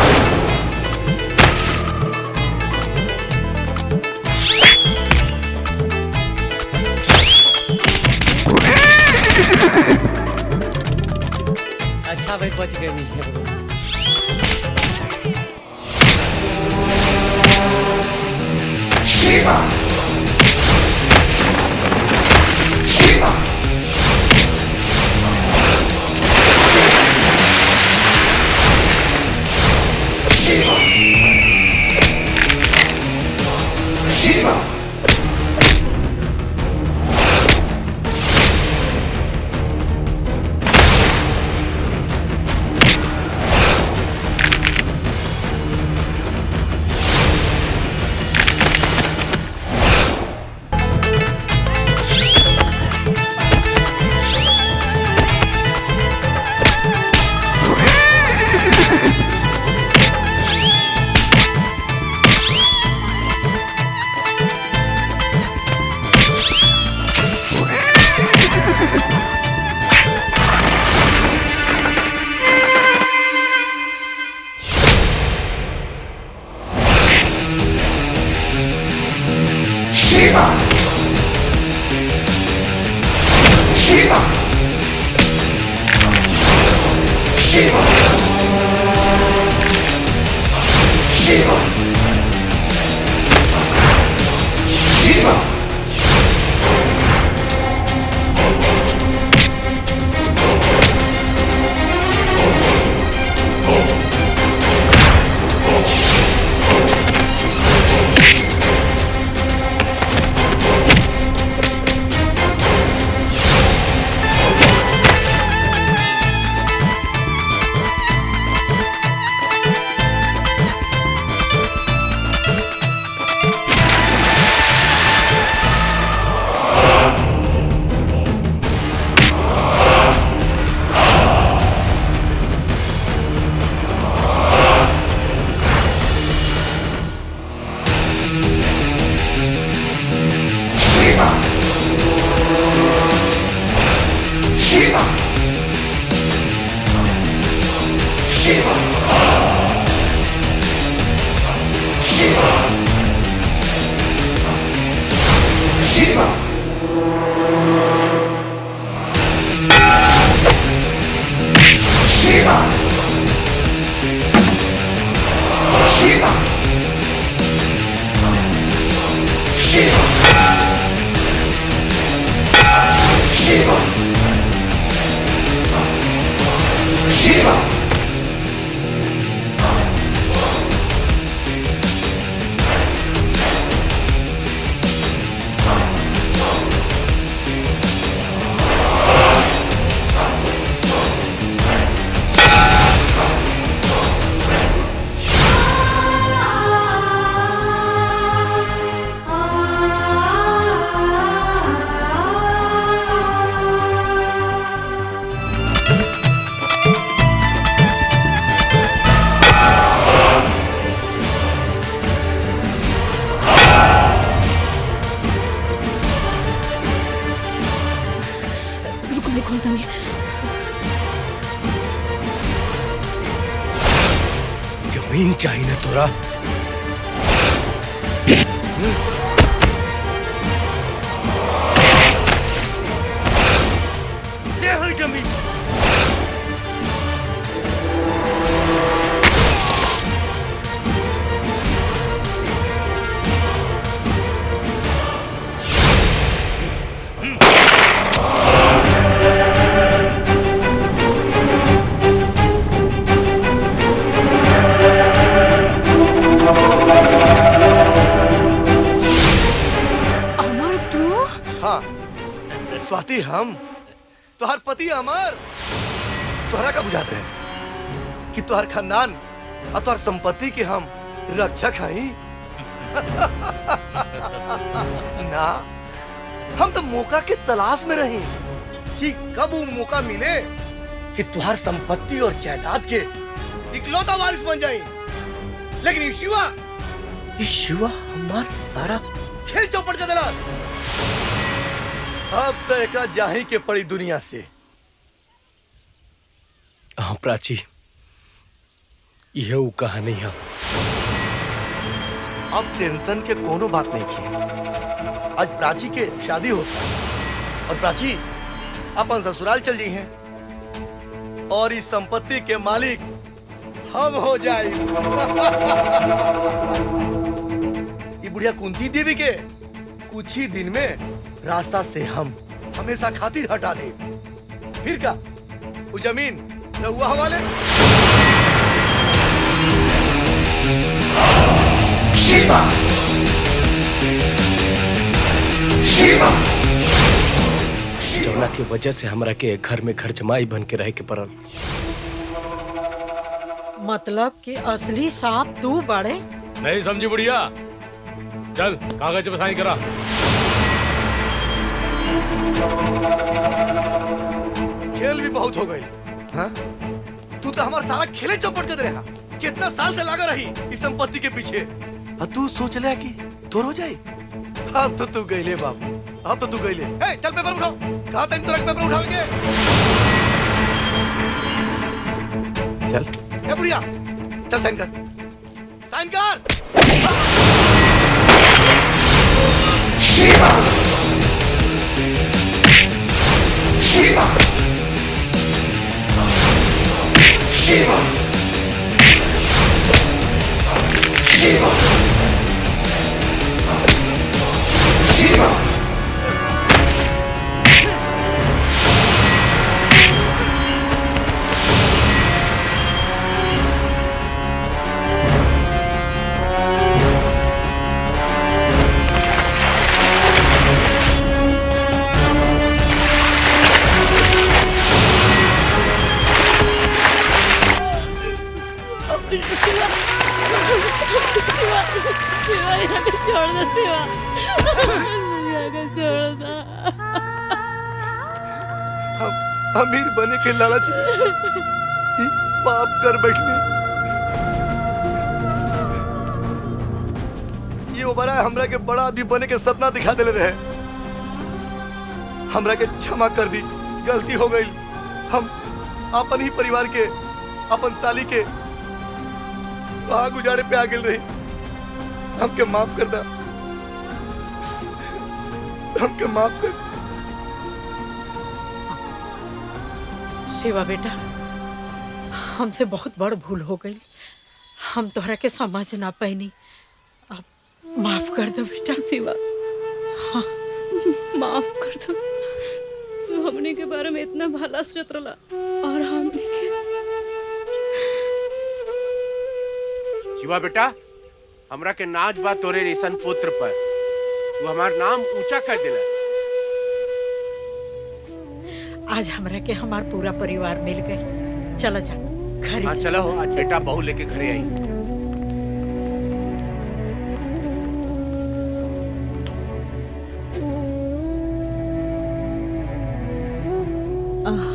अच्छा भाई बच गए नहीं है। Shiva! Shiva! Shiva! Shiva! Shiva! Shiva! Shiva! Shiva! Shiva! Shiva रुको मैं खोलता नहीं। जमीन चाहिए ना तोरा? ये हुई जमीन। अमर तू? हाँ स्वाति, हम तुहार पति अमर। तुहरा का बुझाते हैं कि तुहार खानदान और तुहार संपत्ति के हम रक्षक हई? ना, हम तो मौका के तलाश में रही कि कब वो मौका मिले कि तुहार संपत्ति और जायदाद के इकलौता वारिस बन जाए। लेकिन ये शिवा हमार सारा खेल चौपट कर दिला। अब तो एक जाही के पड़ी दुनिया से। हाँ प्राची, यह वो कहानी है। अब टेंशन के कोनो बात नहीं की। आज प्राची के शादी होता है और प्राची अपन ससुराल चल जी हैं और इस संपत्ति के मालिक हम हो जाए। ये बुढ़िया कुंती देवी के कुछ ही दिन में रास्ता से हम हमेशा खातिर हटा दे। फिर का वो जमीन रहुआ हवाले। शिवा शिवा जौना के वजह से हमरा के घर में घर जमाई बन के रह के पड़ल। मतलब कि असली सांप तू बड़े? नहीं समझी बुढ़िया। चल कागज पे साइन करा। खेल भी बहुत हो गई। हाँ? तू तो हमारा सारा खेले चौपट कर रहा। कितना साल से लगा रही इस संपत्ति के पीछे, और तू सोच लिया कि तोर हो जाए। अब तो तू गईले बाबू, अब तो तू गईले। ए, चल पेपर उठाओ। कहा था तुरंत पेपर उठाओगे? चल ए बुढ़िया, चल साइन कर, साइन कर। शिवा शिवा शिवा शिवा शिवा शिवा शिवा शिवा यहाँ पे छोड़ दो। शिवा यहाँ पे छोड़ दो। हम अमीर बने के लालच में ये पाप कर बैठने। ये वो बड़ा हमरा के बड़ा आदमी बने के सपना दिखा देले रहे। हमरा के क्षमा कर दी, गलती हो गई। हम अपन ही परिवार के, अपन साली के आग उजाड़े पे आ गए रही। हमके माफ कर दा, हमके माफ कर। शिवा बेटा, हमसे बहुत बड़ भूल हो गई। हम तोहरा के समझ ना पैनी। अब माफ कर दो बेटा। शिवा, हाँ माफ कर दो। तू हमने के बारे में इतना भला सोच रहा और हमने के शिवा बेटा, हमरा के नाच बा तोरे रेशन पुत्र पर। तू हमार नाम ऊंचा कर दिला। आज हमरा के हमार पूरा परिवार मिल गए। चला जा घर हाँ चलो, आज बेटा बहू लेके घरे आई।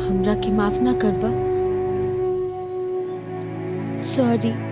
हमरा के माफ ना करबा। सॉरी।